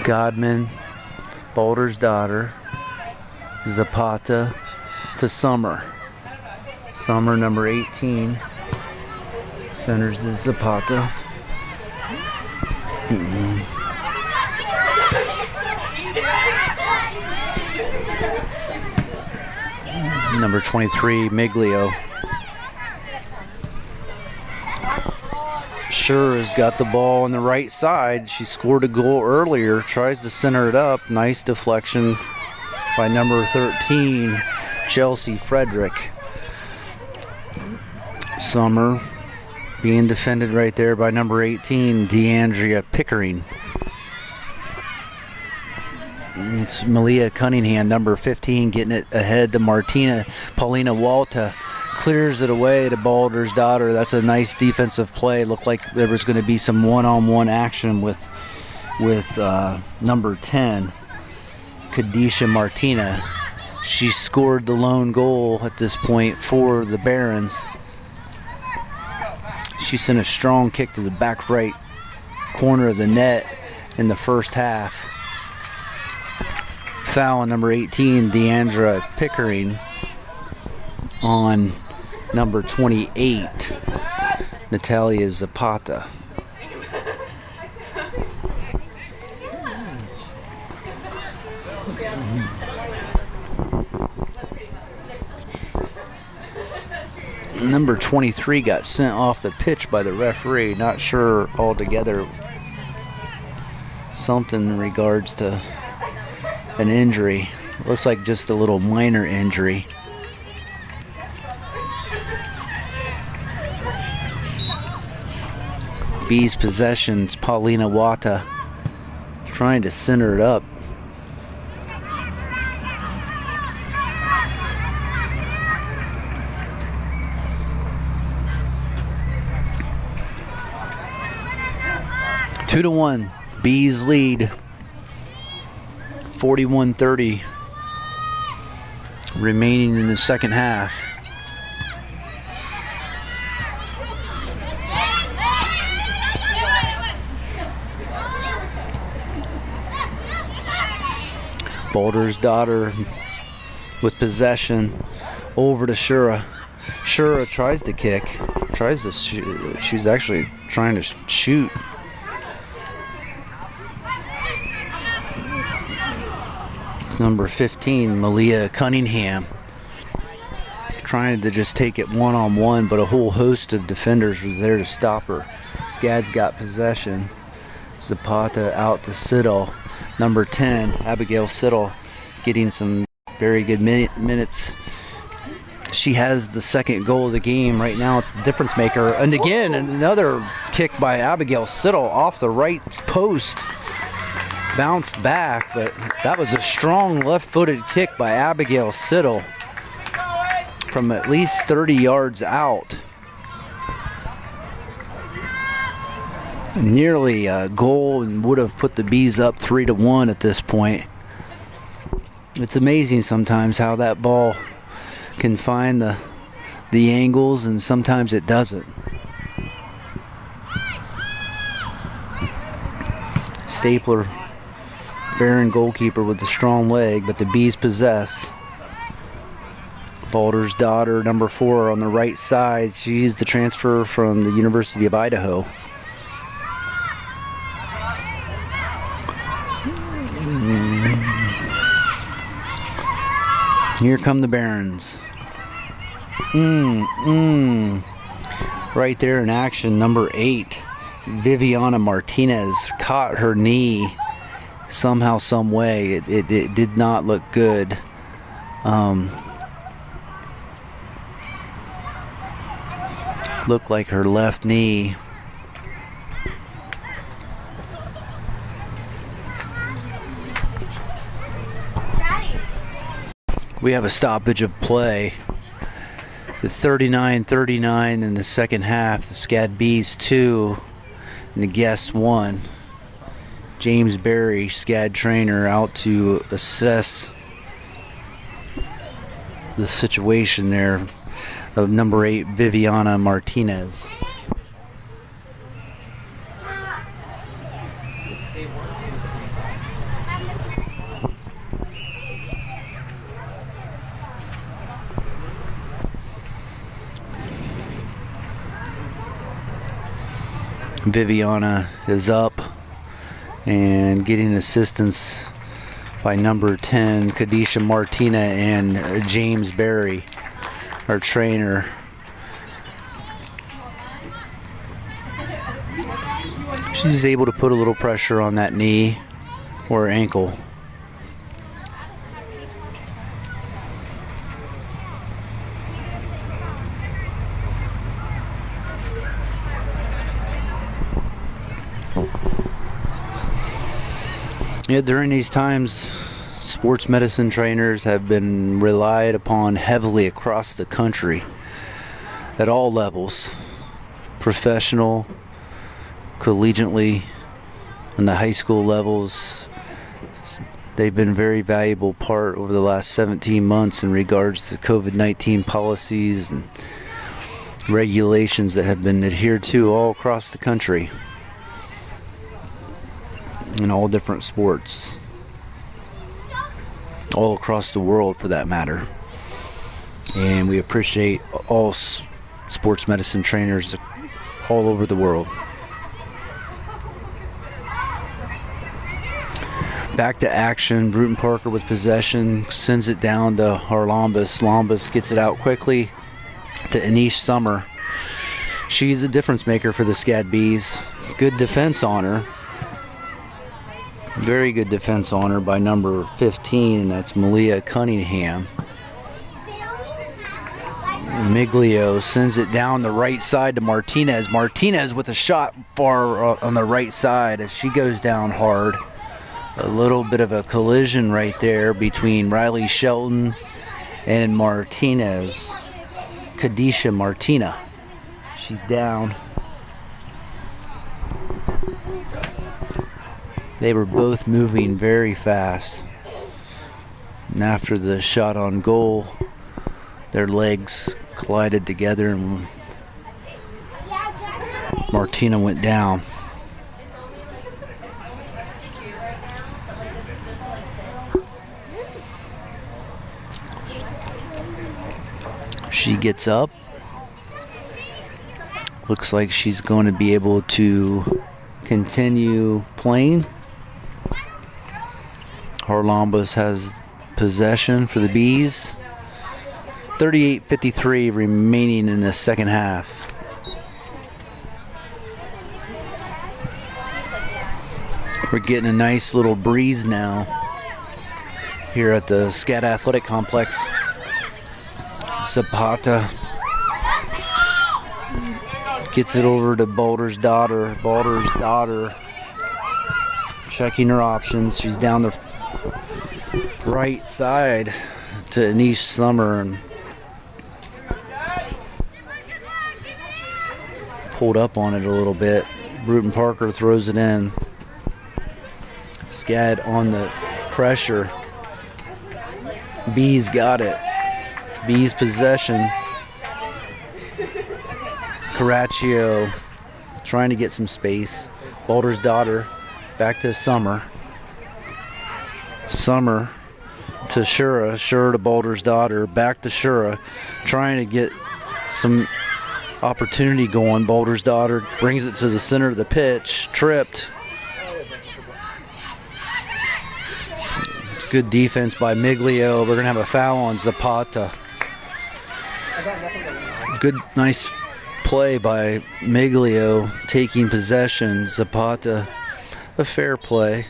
Godman, Boulder's daughter, Zapata to Sommer. Sommer, number 18, centers to Zapata. Number 23, Miglio. Sure has got the ball on the right side. She scored a goal earlier, tries to center it up. Nice deflection by number 13, Chelsea Frederick. Sommer being defended right there by number 18, DeAndrea Pickering. It's Malia Cunningham, number 15, getting it ahead to Paulina Walta. Clears it away to Boulder's daughter. That's a nice defensive play. Looked like there was going to be some one-on-one action with number 10, Kadisha Martina. She scored the lone goal at this point for the Barons. She sent a strong kick to the back right corner of the net in the first half. Foul on number 18, Deandra Pickering, on number 28, Natalia Zapata. Number 23 got sent off the pitch by the referee. Not sure altogether. Something in regards to an injury. Looks like just a little minor injury. B's possessions, Paulina Wata trying to center it up. Two to 1, B's lead. 41-30 remaining in the second half. Boulder's daughter with possession over to Shura. Shura tries to kick, tries to shoot. She's actually trying to shoot. Number 15, Malia Cunningham, trying to just take it one-on-one, but a whole host of defenders was there to stop her. SCAD's got possession. Zapata out to Siddle. Number 10, Abigail Siddle, getting some very good minutes. She has the second goal of the game. Right now it's the difference maker. And again, another kick by Abigail Siddle off the right post. Bounced back, but that was a strong left-footed kick by Abigail Siddle from at least 30 yards out. Nearly a goal and would have put the Bees up 3-1 at this point. It's amazing sometimes how that ball can find the angles, and sometimes it doesn't. Stapler, Baron goalkeeper with a strong leg, but the Bees possess. Boulder's daughter, number 4, on the right side. She's the transfer from the University of Idaho. Here come the Barons. Right there in action, number 8, Viviana Martinez caught her knee somehow, some way. It did not look good. Looked like her left knee. We have a stoppage of play. The 39-39 in the second half. The SCAD Bees 2 and the Guests 1. James Berry, SCAD trainer, out to assess the situation there of number 8 Viviana Martinez. Viviana is up and getting assistance by number 10 Kadisha Martina and James Berry, our trainer. She's able to put a little pressure on that knee or ankle. Yeah, during these times, sports medicine trainers have been relied upon heavily across the country at all levels, professional, collegiately, and the high school levels. They've been a very valuable part over the last 17 months in regards to COVID-19 policies and regulations that have been adhered to all across the country. In all different sports, all across the world for that matter. And we appreciate all sports medicine trainers all over the world. Back to action. Brewton Parker with possession, sends it down to Harlambus. Lombus gets it out quickly to Anish Summer. She's a difference maker for the SCAD Bees. Good defense on her. Very good defense on her by number 15, and that's Malia Cunningham. Miglio sends it down the right side to Martinez. Martinez with a shot far on the right side as she goes down hard. A little bit of a collision right there between Riley Shelton and Martinez. Kadisha Martina. She's down. They were both moving very fast. And after the shot on goal, their legs collided together and Martina went down. She gets up. Looks like she's going to be able to continue playing. Harlambus has possession for the Bees. 38:53 remaining in the second half. We're getting a nice little breeze now here at the SCAD Athletic Complex. Zapata gets it over to Boulder's daughter. Boulder's daughter checking her options. She's down the right side to Anish Summer and pulled up on it a little bit. Brewton Parker throws it in. SCAD on the pressure. Bees got it. Bees possession. Caraccio trying to get some space. Boulder's daughter back to Summer. Summer to Shura. Shura to Boulder's daughter. Back to Shura. Trying to get some opportunity going. Boulder's daughter brings it to the center of the pitch. Tripped. It's good defense by Miglio. We're going to have a foul on Zapata. Good, nice play by Miglio, taking possession. Zapata, a fair play.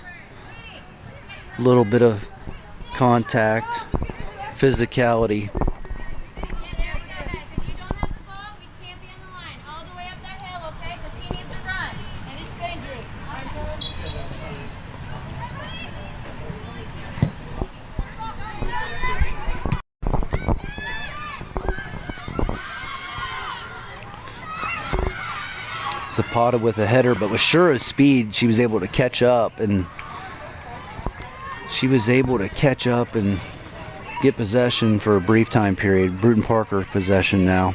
A little bit of contact, physicality. Zapata with a header, but with sure of speed, she was able to catch up, and get possession for a brief time period. Brewton Parker possession now.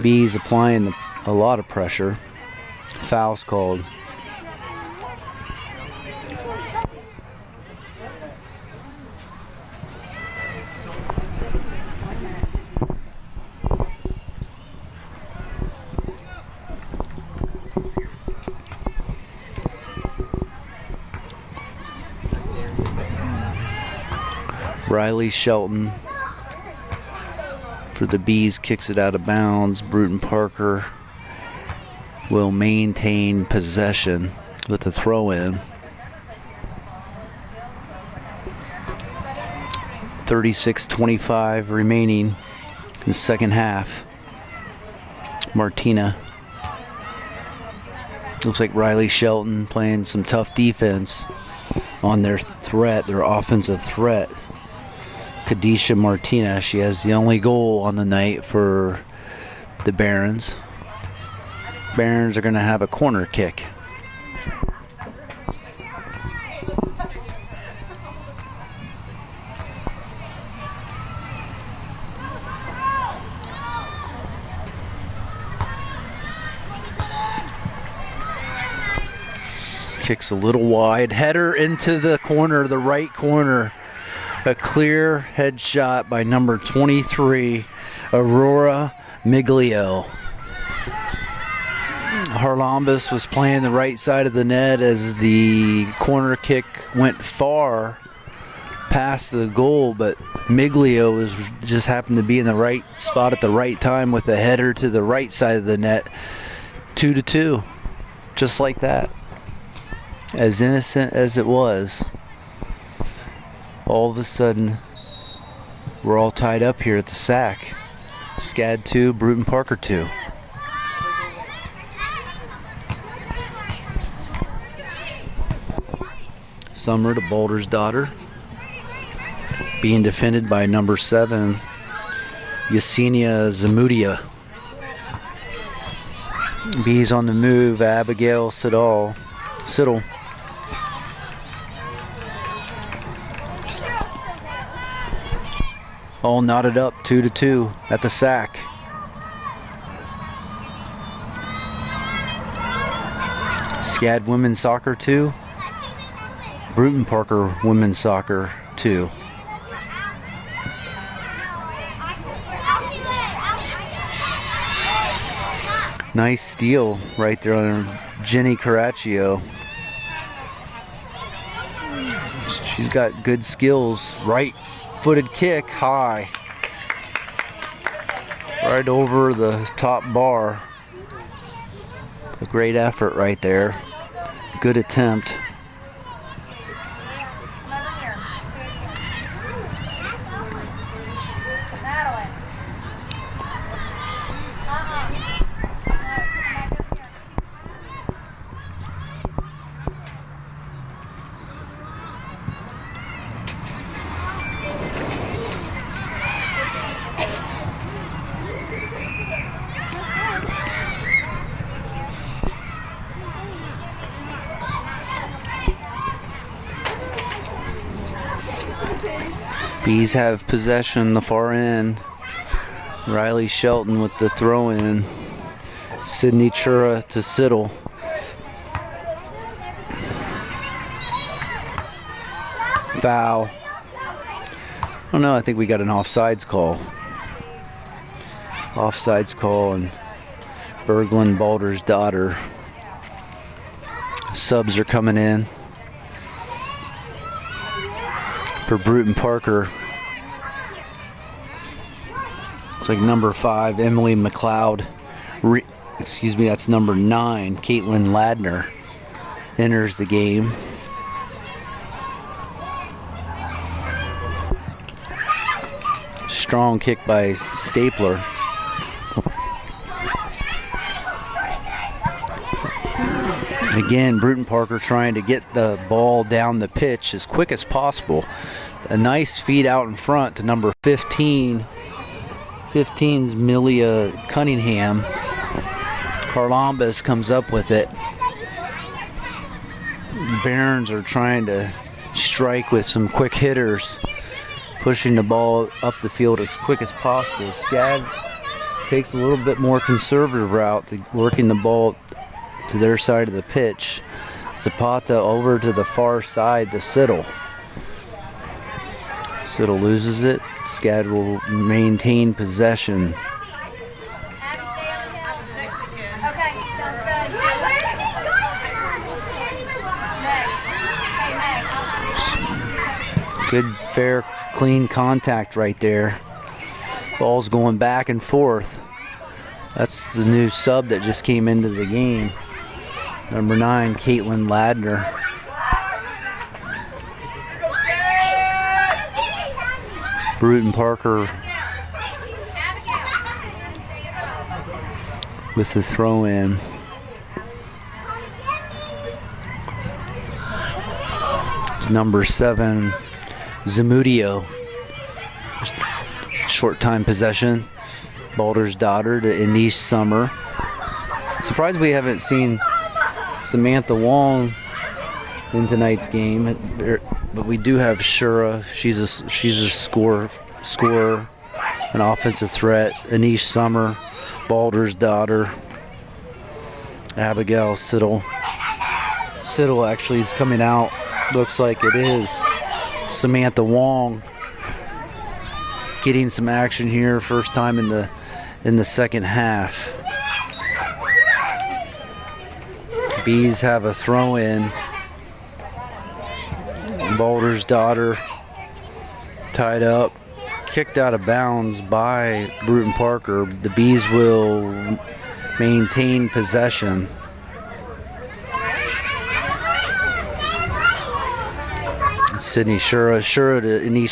Bees applying a lot of pressure. Fouls called. Riley Shelton for the Bees kicks it out of bounds. Brewton Parker will maintain possession with the throw in. 36-25 remaining in the second half. Martina. Looks like Riley Shelton playing some tough defense on their offensive threat. Kadisha Martina, she has the only goal on the night for the Barons. Barons are going to have a corner kick. Kicks a little wide. Header into the corner, the right corner. A clear headshot by number 23, Aurora Miglio. Harlambus was playing the right side of the net as the corner kick went far past the goal, but Miglio just happened to be in the right spot at the right time with a header to the right side of the net. 2-2, just like that. As innocent as it was. All of a sudden, we're all tied up here at the SAC. SCAD 2, Brewton Parker 2. Summer to Boulder's daughter. Being defended by number 7, Yesenia Zamudia. Bees on the move, Abigail Siddle. All knotted up, 2-2 at the SAC. SCAD Women's Soccer 2. Brewton Parker Women's Soccer 2. Nice steal right there on Jenny Caraccio. She's got good skills. Right-footed kick, high. Right over the top bar. A great effort right there. Good attempt. Bees have possession the far end. Riley Shelton with the throw in. Sydney Chura to Siddle. Foul. Oh no, I think we got an offsides call. Offsides call and Berglund Balder's daughter. Subs are coming in. For Brewton Parker. Looks like number 5, Emily McLeod, excuse me, that's number 9, Caitlin Ladner, enters the game. Strong kick by Stapler. Again, Brewton Parker trying to get the ball down the pitch as quick as possible. A nice feed out in front to number 15. 15's Milia Cunningham. Carlambas comes up with it. The Barons are trying to strike with some quick hitters, pushing the ball up the field as quick as possible. SCAD takes a little bit more conservative route, working the ball to their side of the pitch. Zapata over to the far side to Siddle. Siddle loses it. SCAD will maintain possession. Good, fair, clean contact right there. Ball's going back and forth. That's the new sub that just came into the game. Number 9, Caitlin Ladner. Brewton Parker with the throw in. It's number 7, Zamudio. Just short time possession. Balder's daughter to Anish Summer. Surprised we haven't seen Samantha Wong in tonight's game, but we do have Shura. She's a scorer, an offensive threat. Anish Summer, Balder's daughter. Abigail Siddle. Siddle actually is coming out. Looks like it is Samantha Wong getting some action here. First time in the second half. Bees have a throw in. Balder's daughter tied up, kicked out of bounds by Brewton Parker. The Bees will maintain possession. Sydney Shura to Anish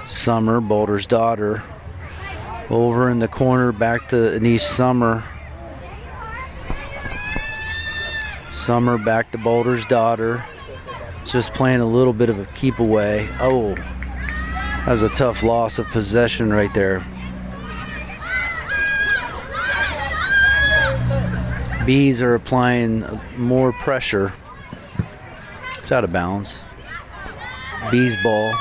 Summer, Balder's daughter. Over in the corner, back to Anish Summer. Summer back to Balder's daughter. Just playing a little bit of a keep away. Oh, that was a tough loss of possession right there. Bees are applying more pressure. It's out of bounds. Bees ball.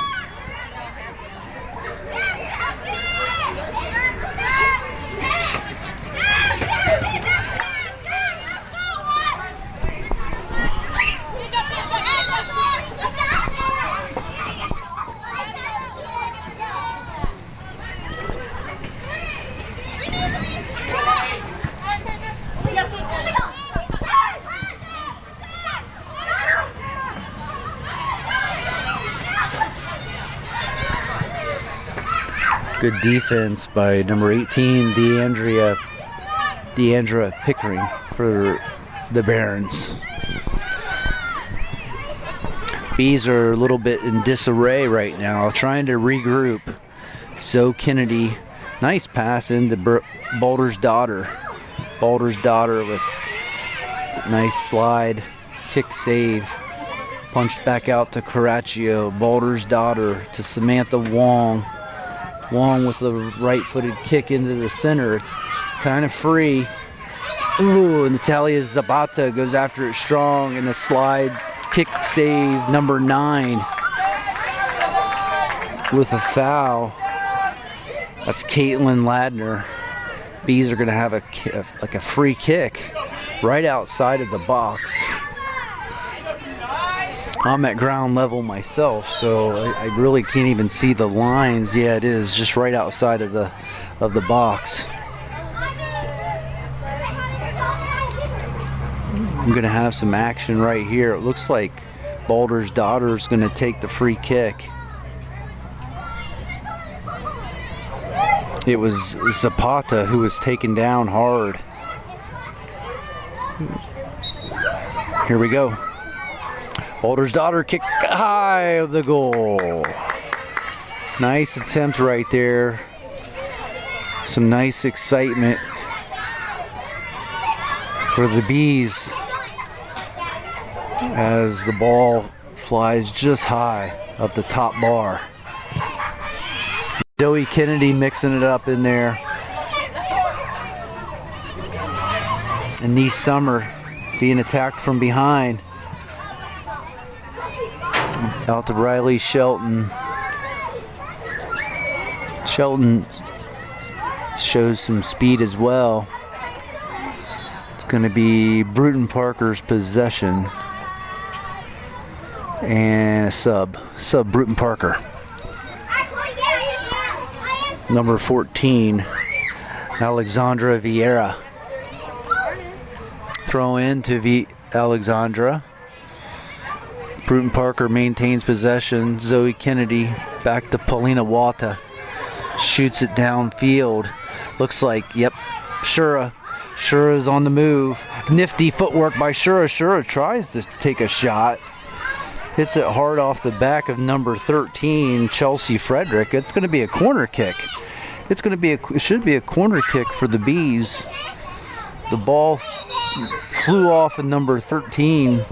Good defense by number 18, Deandra Pickering for the Barons. Bees are a little bit in disarray right now, trying to regroup. Zoe Kennedy, nice pass into Balder's daughter. Balder's daughter with nice slide, kick save. Punched back out to Caraccio. Balder's daughter to Samantha Wong. Wong with the right-footed kick into the center. It's kind of free. Ooh, Natalia Zapata goes after it strong, and a slide kick save, number 9 with a foul. That's Caitlin Ladner. Bees are going to have a free kick right outside of the box. I'm at ground level myself, so I really can't even see the lines. Yeah, it is just right outside of the box. I'm gonna have some action right here. It looks like Balder's daughter is gonna take the free kick. It was Zapata who was taken down hard. Here we go. Alder's daughter kick high of the goal. Nice attempt right there. Some nice excitement for the Bees as the ball flies just high up the top bar. Zoe Kennedy mixing it up in there. And Niece Summer being attacked from behind. Out to Riley Shelton. Shelton shows some speed as well. It's going to be Brewton Parker's possession. And a sub Brewton Parker. Number 14, Alexandra Vieira. Throw in to Alexandra. Brewton Parker maintains possession. Zoe Kennedy back to Paulina Wata. Shoots it downfield. Looks like, yep, Shura. Shura's on the move. Nifty footwork by Shura. Shura tries to take a shot. Hits it hard off the back of number 13, Chelsea Frederick. It's going to be a corner kick. It should be a corner kick for the Bees. The ball flew off of number 13,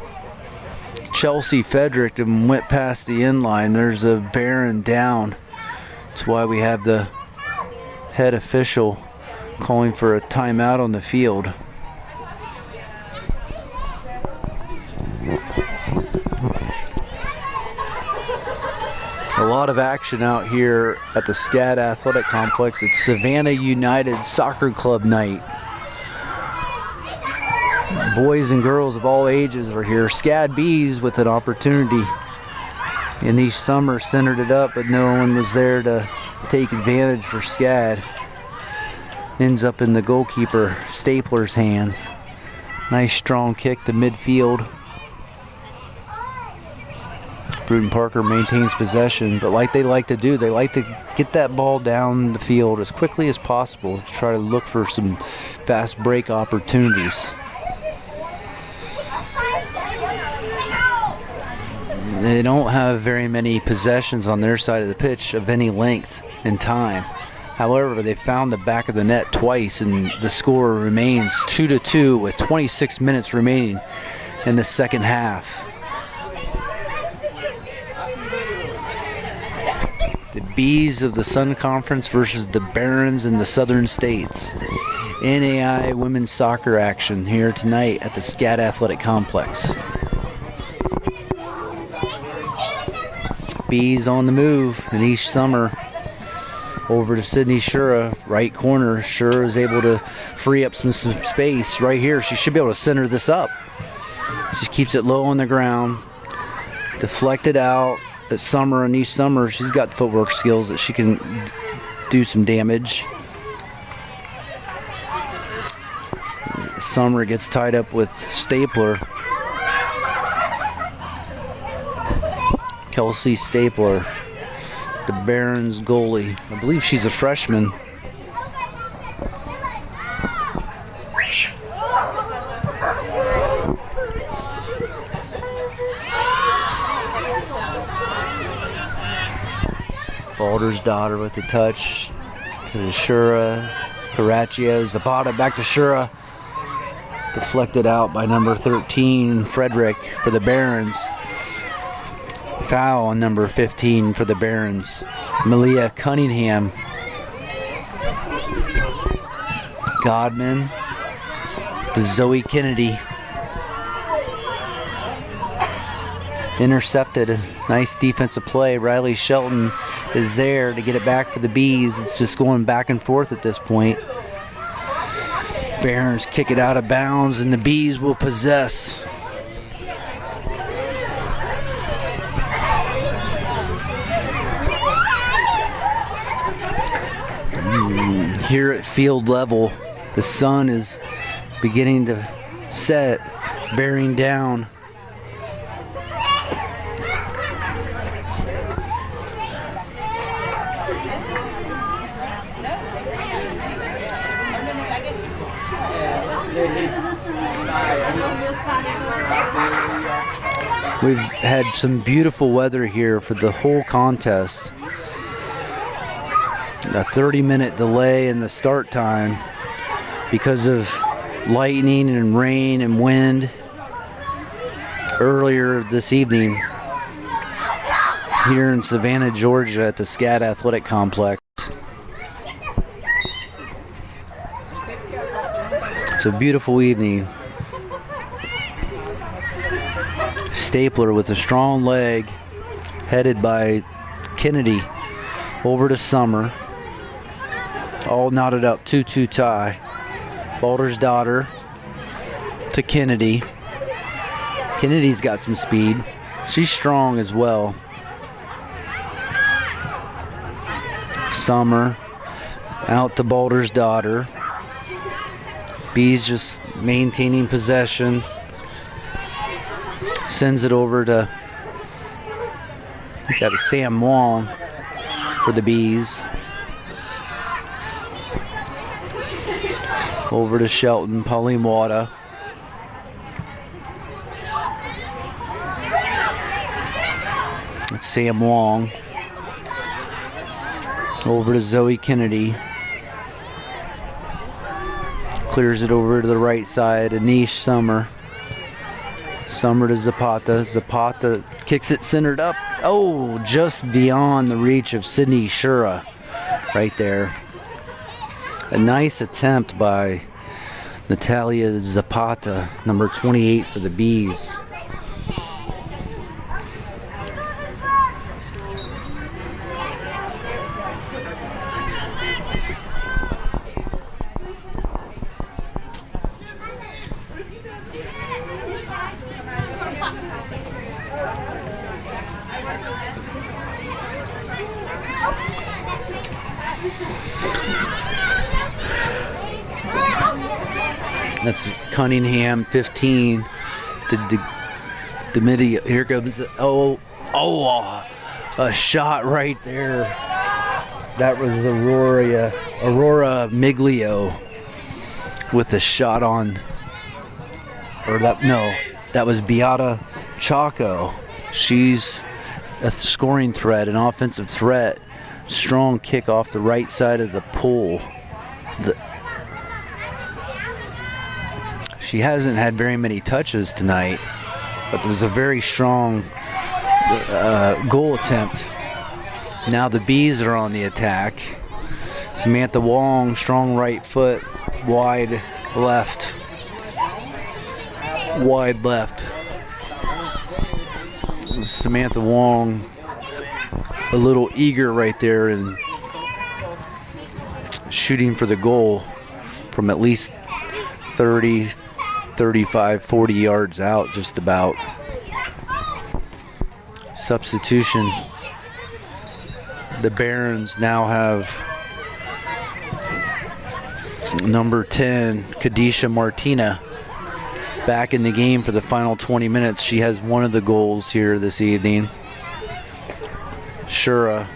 Chelsea Frederick, and went past the end line. There's a Barron down. That's why we have the head official calling for a timeout on the field. A lot of action out here at the SCAD Athletic Complex. It's Savannah United Soccer Club night. Boys and girls of all ages are here. SCAD Bees with an opportunity. And Niece Summer centered it up, but no one was there to take advantage for SCAD. Ends up in the goalkeeper Stapler's hands. Nice strong kick to midfield. Brewton Parker maintains possession, but like they like to do, they like to get that ball down the field as quickly as possible to try to look for some fast break opportunities. They don't have very many possessions on their side of the pitch of any length and time. However, they found the back of the net twice, and the score remains 2-2 with 26 minutes remaining in the second half. The Bees of the Sun Conference versus the Barons in the Southern States. NAI women's soccer action here tonight at the SCAD Athletic Complex. Bees on the move. Niece Summer over to Sydney Shura, right corner. Shura is able to free up some space right here. She should be able to center this up. She keeps it low on the ground. Deflected out. That Summer and Niece Summer, she's got footwork skills that she can do some damage. Summer gets tied up with Stapler. Kelsey Stapler, the Barons goalie. I believe she's a freshman. Alder's daughter with the touch to Shura. Caraccio, Zapata back to Shura. Deflected out by number 13, Frederick, for the Barons. Foul on number 15 for the Barons. Malia Cunningham. Godman to Zoe Kennedy. Intercepted. Nice defensive play. Riley Shelton is there to get it back for the Bees. It's just going back and forth at this point. Barons kick it out of bounds, and the Bees will possess. Here at field level, the sun is beginning to set, bearing down. We've had some beautiful weather here for the whole contest. A 30-minute delay in the start time because of lightning and rain and wind earlier this evening here in Savannah, Georgia at the SCAD Athletic Complex. It's a beautiful evening. Stapler with a strong leg, headed by Kennedy over to Summer. All knotted up, 2-2 tie. Balder's daughter to Kennedy. Kennedy's got some speed. She's strong as well. Summer out to Balder's daughter. B's just maintaining possession. Sends it over to Sam Wong for the Bees. Over to Shelton, Pauline Wada. It's Sam Wong. Over to Zoe Kennedy. Clears it over to the right side. Anish Summer. Summer to Zapata. Zapata kicks it centered up. Oh, just beyond the reach of Sydney Shura right there. A nice attempt by Natalia Zapata, number 28 for the Bees. That's Cunningham, 15. The midi. Here comes. A shot right there. That was Aurora Miglio with a shot on. That was Beata Chaco. She's a scoring threat, an offensive threat. Strong kick off the right side of the pool. She hasn't had very many touches tonight, but there was a very strong goal attempt. So now the Bees are on the attack. Samantha Wong, strong right foot, wide left. Wide left. Samantha Wong a little eager right there and shooting for the goal from at least 30, 35, 40 yards out, just about. Substitution. The Barons now have number 10, Kadisha Martina, back in the game for the final 20 minutes. She has one of the goals here this evening. Shura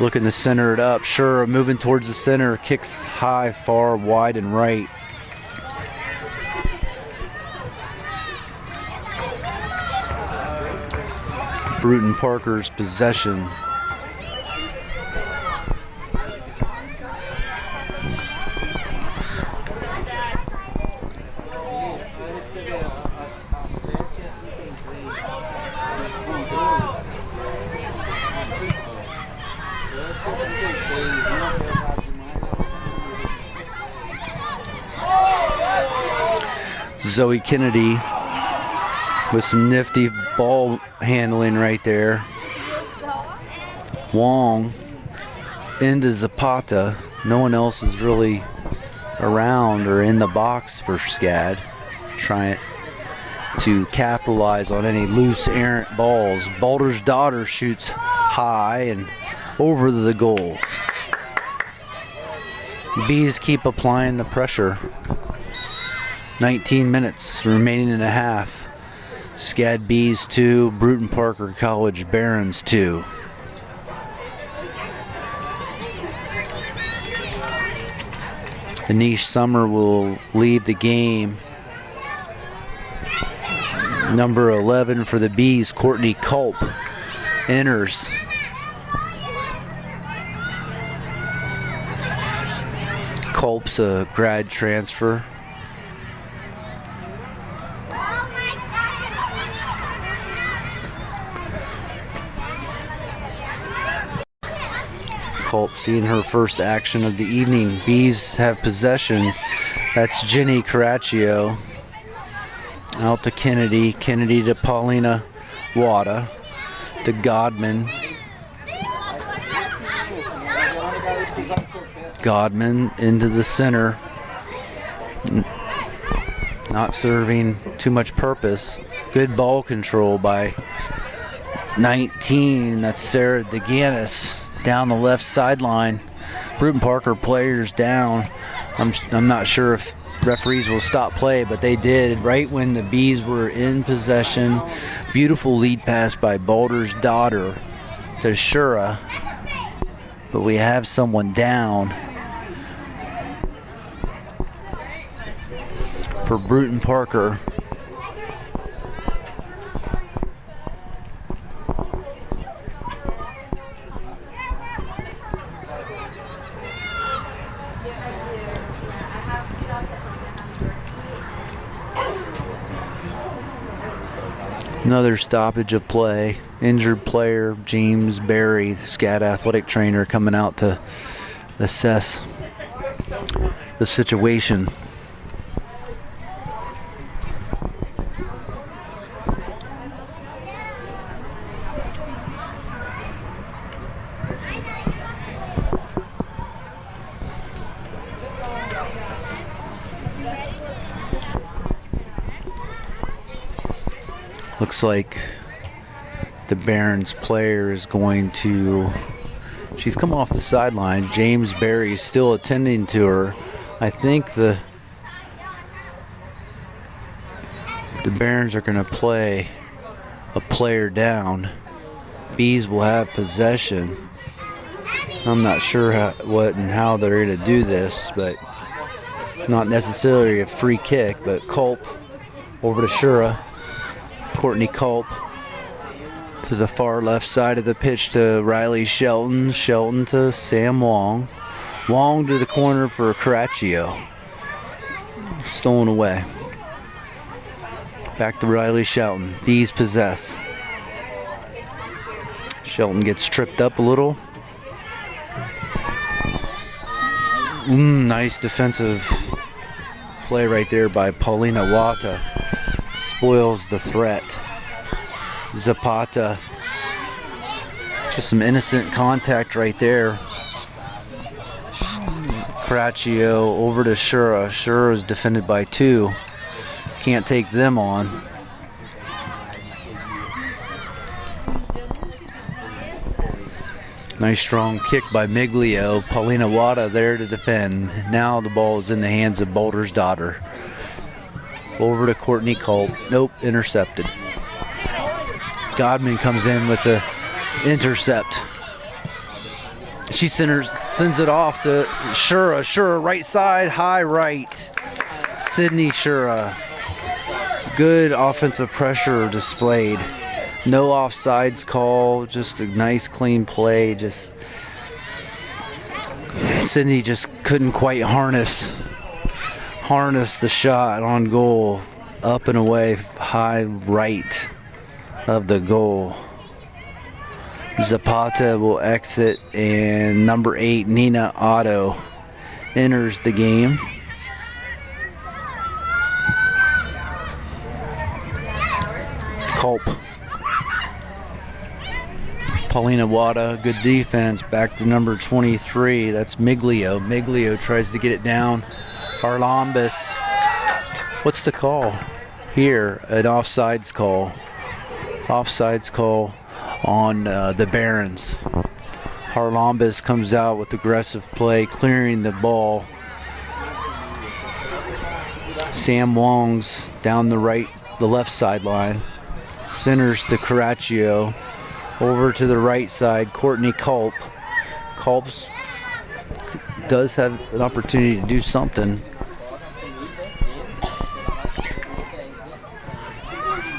looking to center it up. Shura moving towards the center, kicks high, far, wide, and right. Brewton Parker's possession. Zoe Kennedy with some nifty ball handling right there. Wong into Zapata. No one else is really around or in the box for SCAD, trying to capitalize on any loose errant balls. Balder's daughter shoots high and over the goal. Bees keep applying the pressure. 19 minutes remaining in a half. SCAD Bees 2, Brewton Parker College Barons 2. Anish Summer will leave the game. Number 11 for the Bees, Courtney Culp, enters. Culp's a grad transfer. Culp seeing her first action of the evening. Bees have possession. That's Jenny Caraccio. Out to Kennedy. Kennedy to Paulina Wada. To Godman. Godman into the center. Not serving too much purpose. Good ball control by 19. That's Sarah DeGanis. Down the left sideline. Brewton Parker players down. I'm not sure if referees will stop play, but they did right when the Bees were in possession. Beautiful lead pass by Balder's daughter to Shura. But we have someone down for Brewton Parker. Another stoppage of play. Injured player James Berry, SCAD athletic trainer, coming out to assess the situation. Looks like the Barons player is going to, she's come off the sideline. James Berry is still attending to her. I think the Barons are going to play a player down. Bees will have possession. I'm not sure what and how they're going to do this, but it's not necessarily a free kick. But Culp over to Shura. Courtney Culp to the far left side of the pitch to Riley Shelton. Shelton to Sam Wong. Wong to the corner for Caraccio. Stolen away. Back to Riley Shelton. Bees possess. Shelton gets tripped up a little. Nice defensive play right there by Paulina Wata. Spoils the threat. Zapata. Just some innocent contact right there. Caraccio over to Shura. Shura is defended by two. Can't take them on. Nice strong kick by Miglio. Paulina Wada there to defend. Now the ball is in the hands of Boulder's daughter. Over to Courtney Culp. Nope, intercepted. Godman comes in with the intercept. She sends it off to Shura. Shura right side, high right. Sydney Shura. Good offensive pressure displayed. No offsides call, just a nice clean play. Just Sydney just couldn't quite harness the shot on goal. Up and away, high right of the goal. Zapata will exit, and number 8, Nina Otto, enters the game. Culp. Paulina Wada, good defense. Back to number 23. That's Miglio. Miglio tries to get it down. Harlambis. What's the call? Here, an offsides call. Offsides call on the Barons. Harlambis comes out with aggressive play, clearing the ball. Sam Wong's down the left sideline. Centers to Caraccio. Over to the right side, Courtney Culp. Culp's does have an opportunity to do something.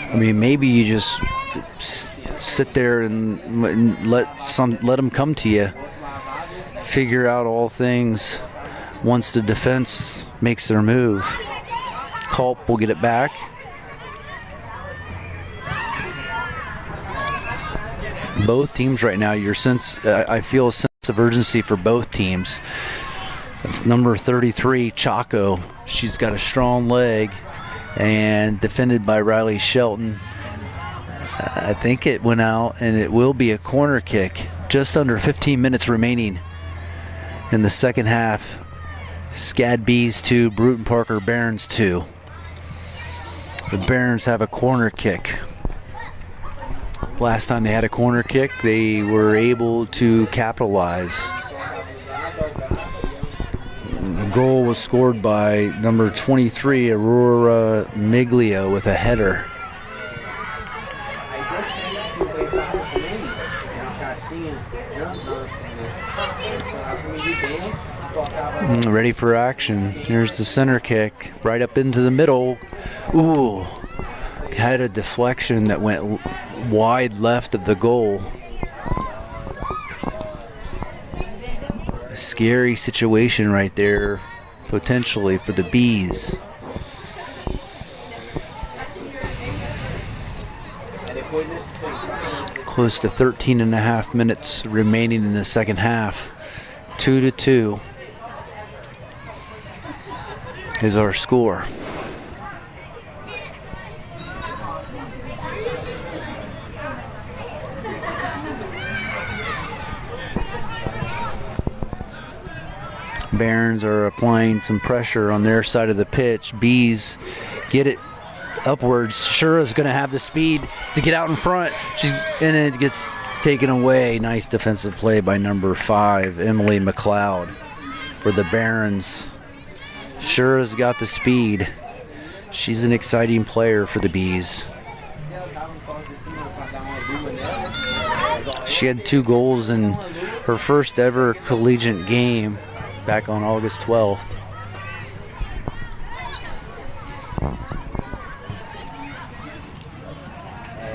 I mean, maybe you just sit there and let them come to you. Figure out all things once the defense makes their move. Culp will get it back. Both teams right now, I feel a sense of urgency for both teams. That's number 33, Chaco. She's got a strong leg and defended by Riley Shelton. I think it went out, and it will be a corner kick. Just under 15 minutes remaining in the second half. SCAD Bees 2, Brewton Parker Barons 2. The Barons have a corner kick. Last time they had a corner kick, they were able to capitalize. The goal was scored by number 23, Aurora Miglio, with a header. Ready for action. Here's the center kick, right up into the middle. Ooh, had a deflection that went wide left of the goal. A scary situation right there, potentially, for the Bees. Close to 13 and a half minutes remaining in the second half. 2-2 is our score. Barons are applying some pressure on their side of the pitch. Bees get it upwards. Shura's going to have the speed to get out in front. And it gets taken away. Nice defensive play by number 5, Emily McLeod, for the Barons. Shura's got the speed. She's an exciting player for the Bees. She had 2 goals in her first ever collegiate game back on August 12th.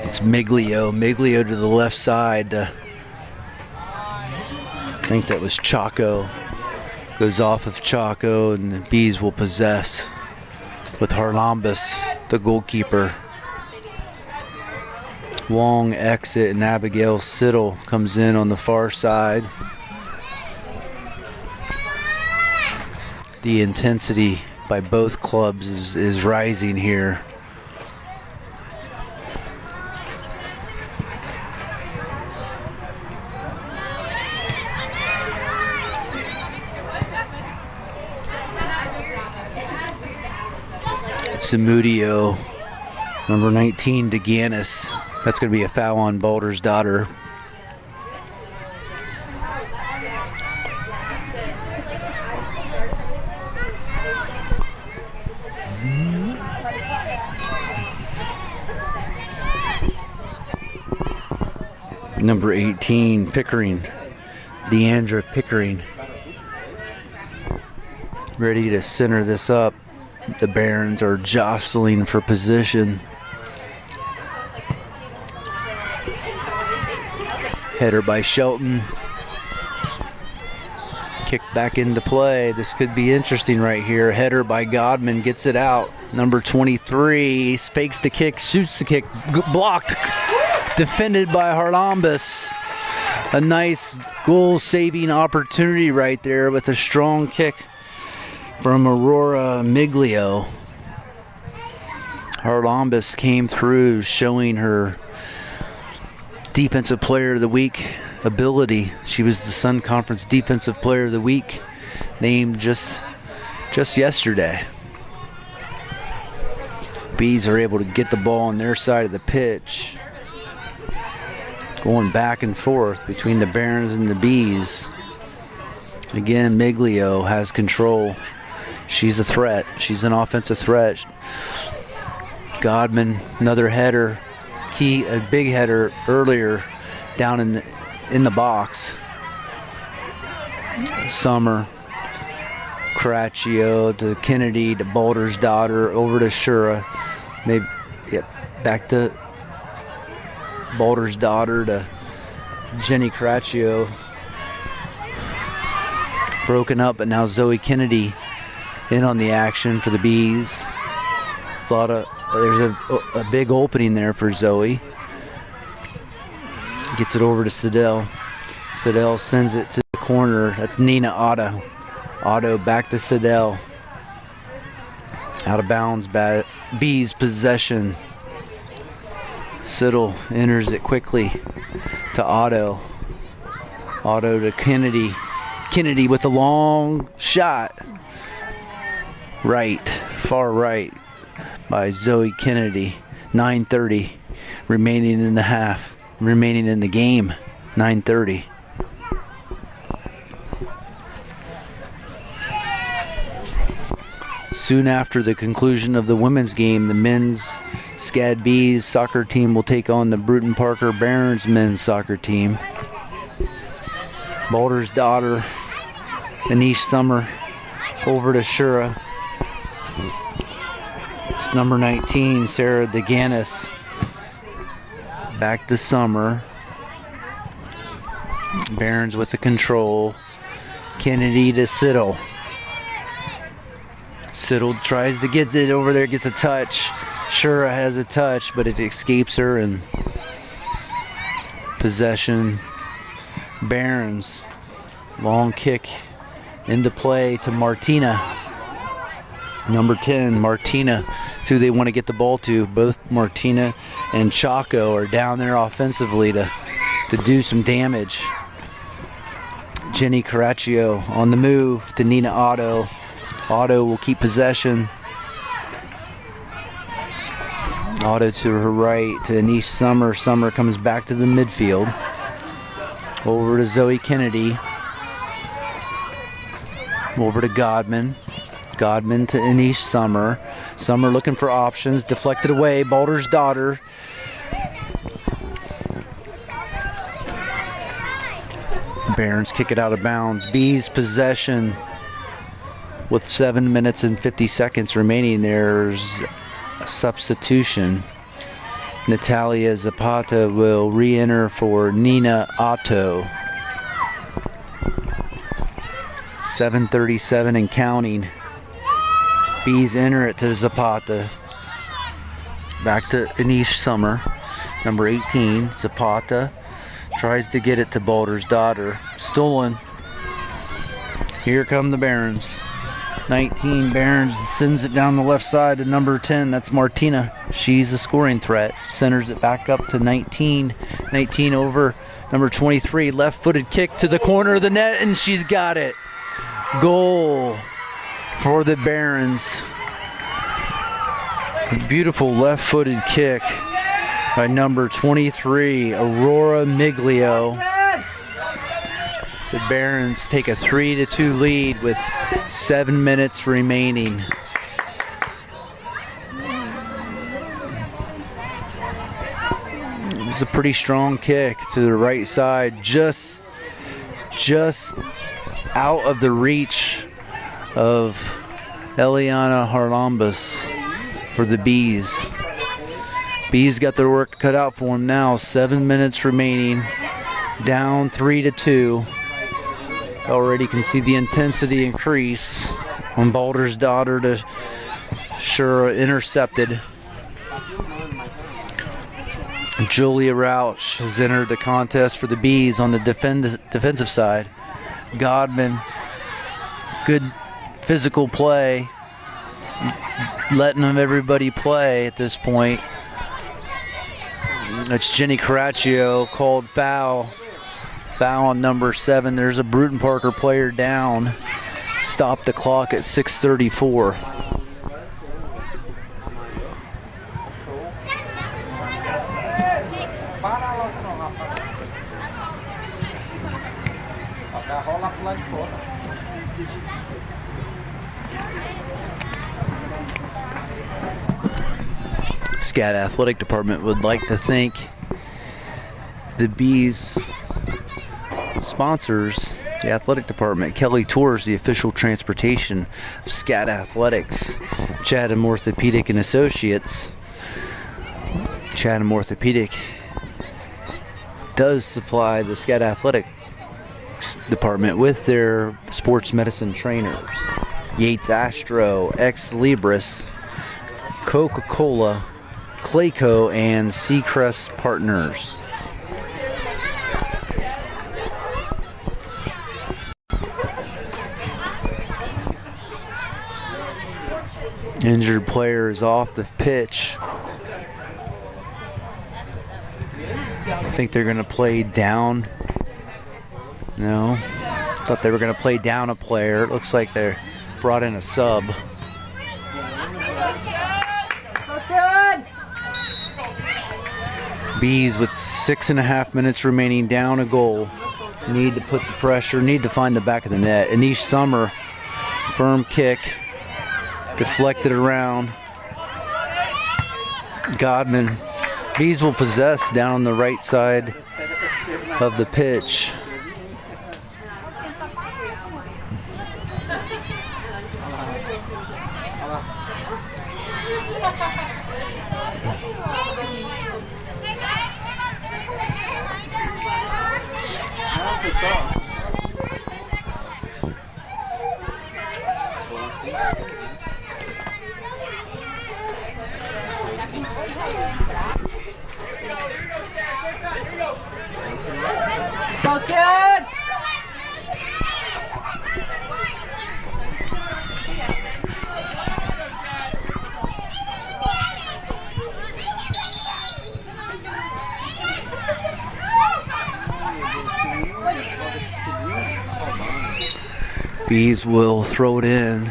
It's Miglio to the left side. I think that was Chaco. Goes off of Chaco, and the Bees will possess with Harlambus, the goalkeeper. Long exit, and Abigail Siddle comes in on the far side. The intensity by both clubs is rising here. Zamudio, number 19, DeGanis. That's going to be a foul on Boulder's daughter. Number 18, Pickering, Deandra Pickering, ready to center this up. The Barons are jostling for position. Header by Shelton. Kick back into play. This could be interesting right here. Header by Godman, gets it out. Number 23 fakes the kick, shoots the kick, blocked. Defended by Harlambus. A nice goal-saving opportunity right there with a strong kick from Aurora Miglio. Harlambus came through, showing her Defensive Player of the Week ability. She was the Sun Conference Defensive Player of the Week, named just yesterday. Bees are able to get the ball on their side of the pitch. Going back and forth between the Barons and the Bees. Again, Miglio has control. She's a threat. She's an offensive threat. Godman, another header. A big header earlier down in the box. Summer Caraccio to Kennedy to Boulder's daughter over to Shura. Maybe, yep, back to Boulder's daughter to Jenny Caraccio. Broken up, but now Zoe Kennedy in on the action for the Bees. There's a big opening there for Zoe. Gets it over to Siddell. Siddell sends it to the corner. That's Nina Otto. Otto back to Siddell. Out of bounds, Bees possession. Siddell enters it quickly to Otto. Otto to Kennedy. Kennedy with a long shot. Right, far right by Zoe Kennedy. 9:30 remaining in the half. Remaining in the game. 9:30. Soon after the conclusion of the women's game, the men's SCAD Bees soccer team will take on the Brewton Parker Barons men's soccer team. Boulder's daughter, Anish Summer, over to Shura. It's number 19, Sarah DeGanis. Back to Summer. Barons with the control. Kennedy to Siddell. Siddell tries to get it over there, gets a touch. Shura has a touch, but it escapes her, and possession. Barons. Long kick into play to Martina. Number 10, Martina. It's who they want to get the ball to. Both Martina and Chaco are down there offensively to do some damage. Jenny Caraccio on the move to Nina Otto. Otto will keep possession. Otto to her right to Anish Summer. Summer comes back to the midfield. Over to Zoe Kennedy. Over to Godman. Godman to Anish Summer. Summer looking for options. Deflected away. Boulder's daughter. Barons kick it out of bounds. Bees possession. With 7 minutes and 50 seconds remaining, there's a substitution. Natalia Zapata will re-enter for Nina Otto. 7:37 and counting. Bees enter it to Zapata. Back to Anish Summer. Number 18, Zapata. Tries to get it to Boulder's daughter. Stolen. Here come the Barons. 19, Barons sends it down the left side to number 10. That's Martina. She's a scoring threat. Centers it back up to 19. 19 over number 23. Left-footed kick to the corner of the net, and she's got it. Goal for the Barons. Beautiful left-footed kick by number 23, Aurora Miglio. The Barons take a 3-2 lead with 7 minutes remaining. It was a pretty strong kick to the right side, just out of the reach of Eliana Harlambas for the Bees. Bees got their work cut out for them now. 7 minutes remaining, down 3-2. Already can see the intensity increase on Boulder's daughter to Shura, intercepted. Julia Rauch has entered the contest for the Bees on the defensive side. Godman, good physical play, letting everybody play at this point. That's Jenny Caraccio, called foul. Foul on number 7. There's a Brewton Parker player down. Stop the clock at 6:34. SCAD Athletic Department would like to thank the Bees sponsors The athletic department. Kelly Tours, the official transportation of SCAD Athletics. Chatham Orthopedic and Associates. Chatham Orthopedic does supply the SCAD Athletics department with their sports medicine trainers. Yates Astro, Ex Libris, Coca-Cola, Clayco, and Seacrest Partners. Injured player is off the pitch. I think they're going to play down. No. Thought they were going to play down a player. It looks like they're brought in a sub. Bees with 6.5 minutes remaining, down a goal. Need to put the pressure, need to find the back of the net. Anish Summer, firm kick. Deflected around. Godman. Bees will possess down on the right side of the pitch. Go, SCAD! Bees will throw it in.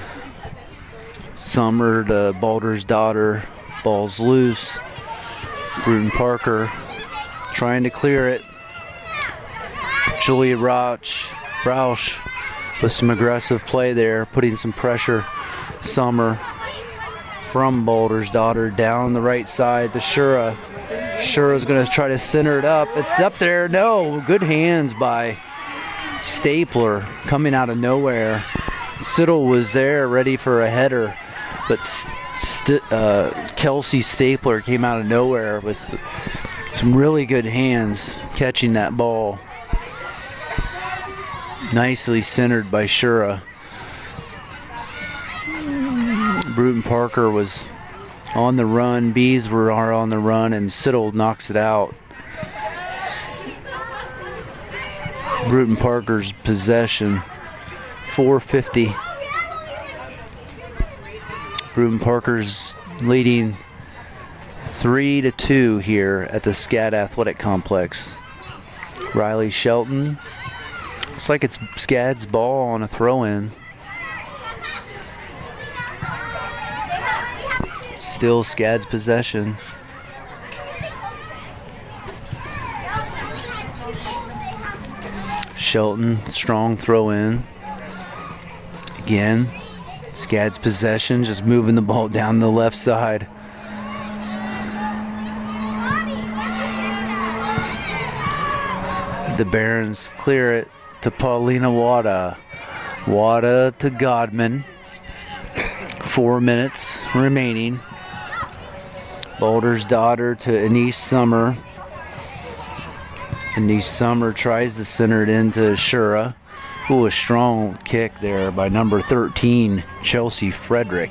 Summer to Balder's daughter. Ball's loose. Brewton Parker trying to clear it. Julia Rausch with some aggressive play there, putting some pressure. Summer from Balder's daughter down the right side to Shura. Shura's going to try to center it up. It's up there. No, good hands by Stapler coming out of nowhere. Siddle was there ready for a header, but Kelsey Stapler came out of nowhere with some really good hands catching that ball. Nicely centered by Shura. Brewton Parker was on the run. Bees are on the run, and Siddle knocks it out. Brewton Parker's possession. 4:50. Brewton Parker's leading 3-2 here at the SCAD Athletic Complex. Riley Shelton. Looks like it's SCAD's ball on a throw-in. Still SCAD's possession. Shelton, strong throw-in. Again, SCAD's possession, just moving the ball down the left side. The Barons clear it to Paulina Wada. Wada to Godman. 4 minutes remaining. Balder's daughter to Anish Summer. Anish Summer tries to center it into Shura. Ooh, a strong kick there by number 13, Chelsea Frederick.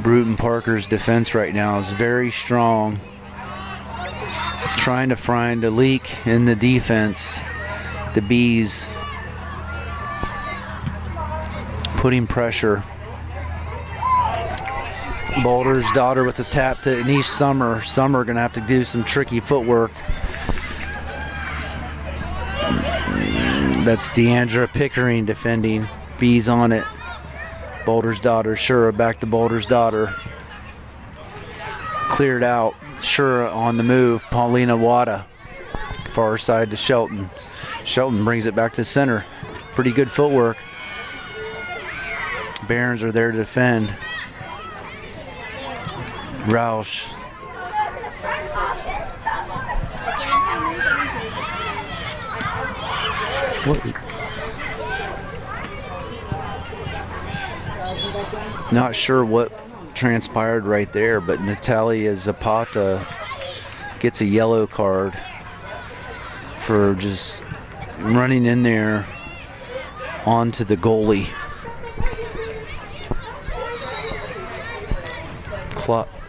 Brewton Parker's defense right now is very strong. Trying to find a leak in the defense. The Bees putting pressure. Balder's daughter with a tap to Anish Summer. Summer going to have to do some tricky footwork. That's Deandra Pickering defending. Bees on it. Balder's daughter, Shura back to Balder's daughter. Cleared out. Shura on the move. Paulina Wada. Far side to Shelton. Shelton brings it back to center. Pretty good footwork. Barons are there to defend. Roush Not sure what transpired right there, but Natalia Zapata gets a yellow card for just running in there onto the goalie.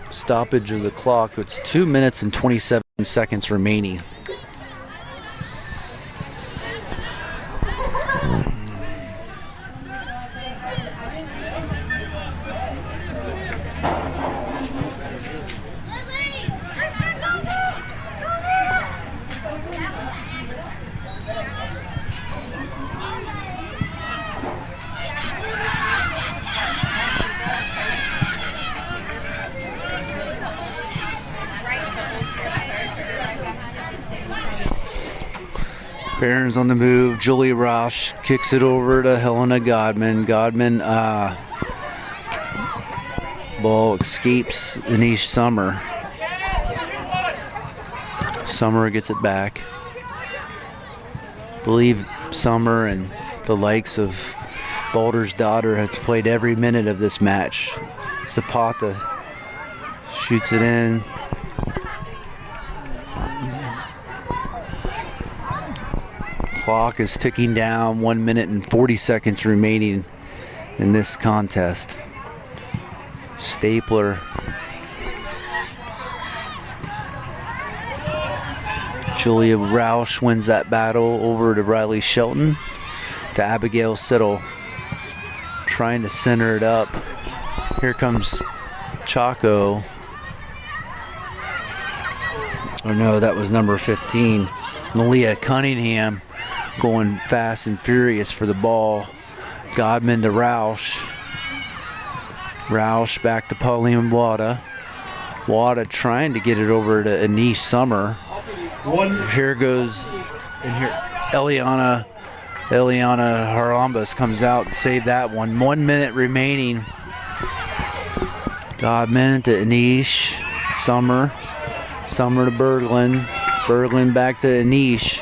Stoppage of the clock. It's 2 minutes and 27 seconds remaining. Barron's on the move. Julie Roush kicks it over to Helena Godman. Godman ball escapes Anish Summer. Summer gets it back. I believe Summer and the likes of Balder's daughter has played every minute of this match. Zapata shoots it in. Clock is ticking down. 1 minute and 40 seconds remaining in this contest. Stapler. Julia Roush wins that battle over to Riley Shelton. To Abigail Siddle. Trying to center it up. Here comes Chaco. Oh no, that was number 15. Malia Cunningham going fast and furious for the ball. Godman to Roush. Roush back to Pauline Wada. Wada trying to get it over to Anish Summer. Here goes, and here Eliana Harambas comes out and saved that one. 1 minute remaining. Godman to Anish. Summer to Berglund. Berglund back to Anish.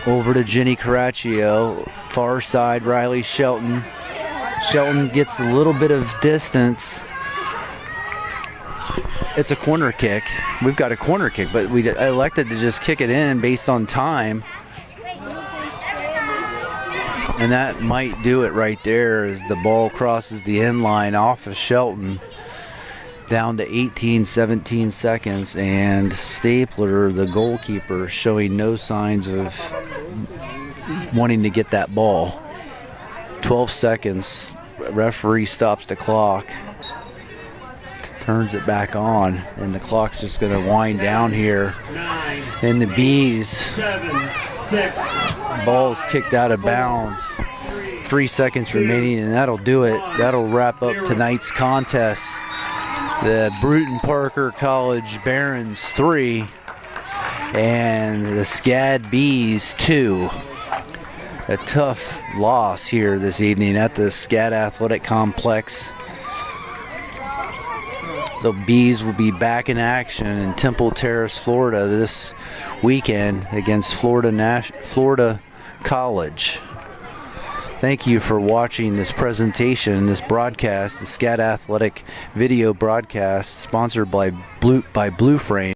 Over to Jenny Caraccio. Far side, Riley Shelton. Shelton gets a little bit of distance. It's a corner kick. We've got a corner kick, but we elected to just kick it in based on time. And that might do it right there as the ball crosses the end line off of Shelton. Down to 18, 17 seconds, and Stapler, the goalkeeper, showing no signs of wanting to get that ball. 12 seconds, referee stops the clock, turns it back on, and the clock's just going to wind down here. And the Bees, ball's kicked out of bounds. 3 seconds remaining, and that'll do it. That'll wrap up tonight's contest. The Brewton Parker College Barons 3 and the SCAD Bees 2. A tough loss here this evening at the SCAD Athletic Complex. The Bees will be back in action in Temple Terrace, Florida this weekend against Florida College. Thank you for watching this presentation, this broadcast, the SCAD Athletic video broadcast, sponsored by Blue Frame.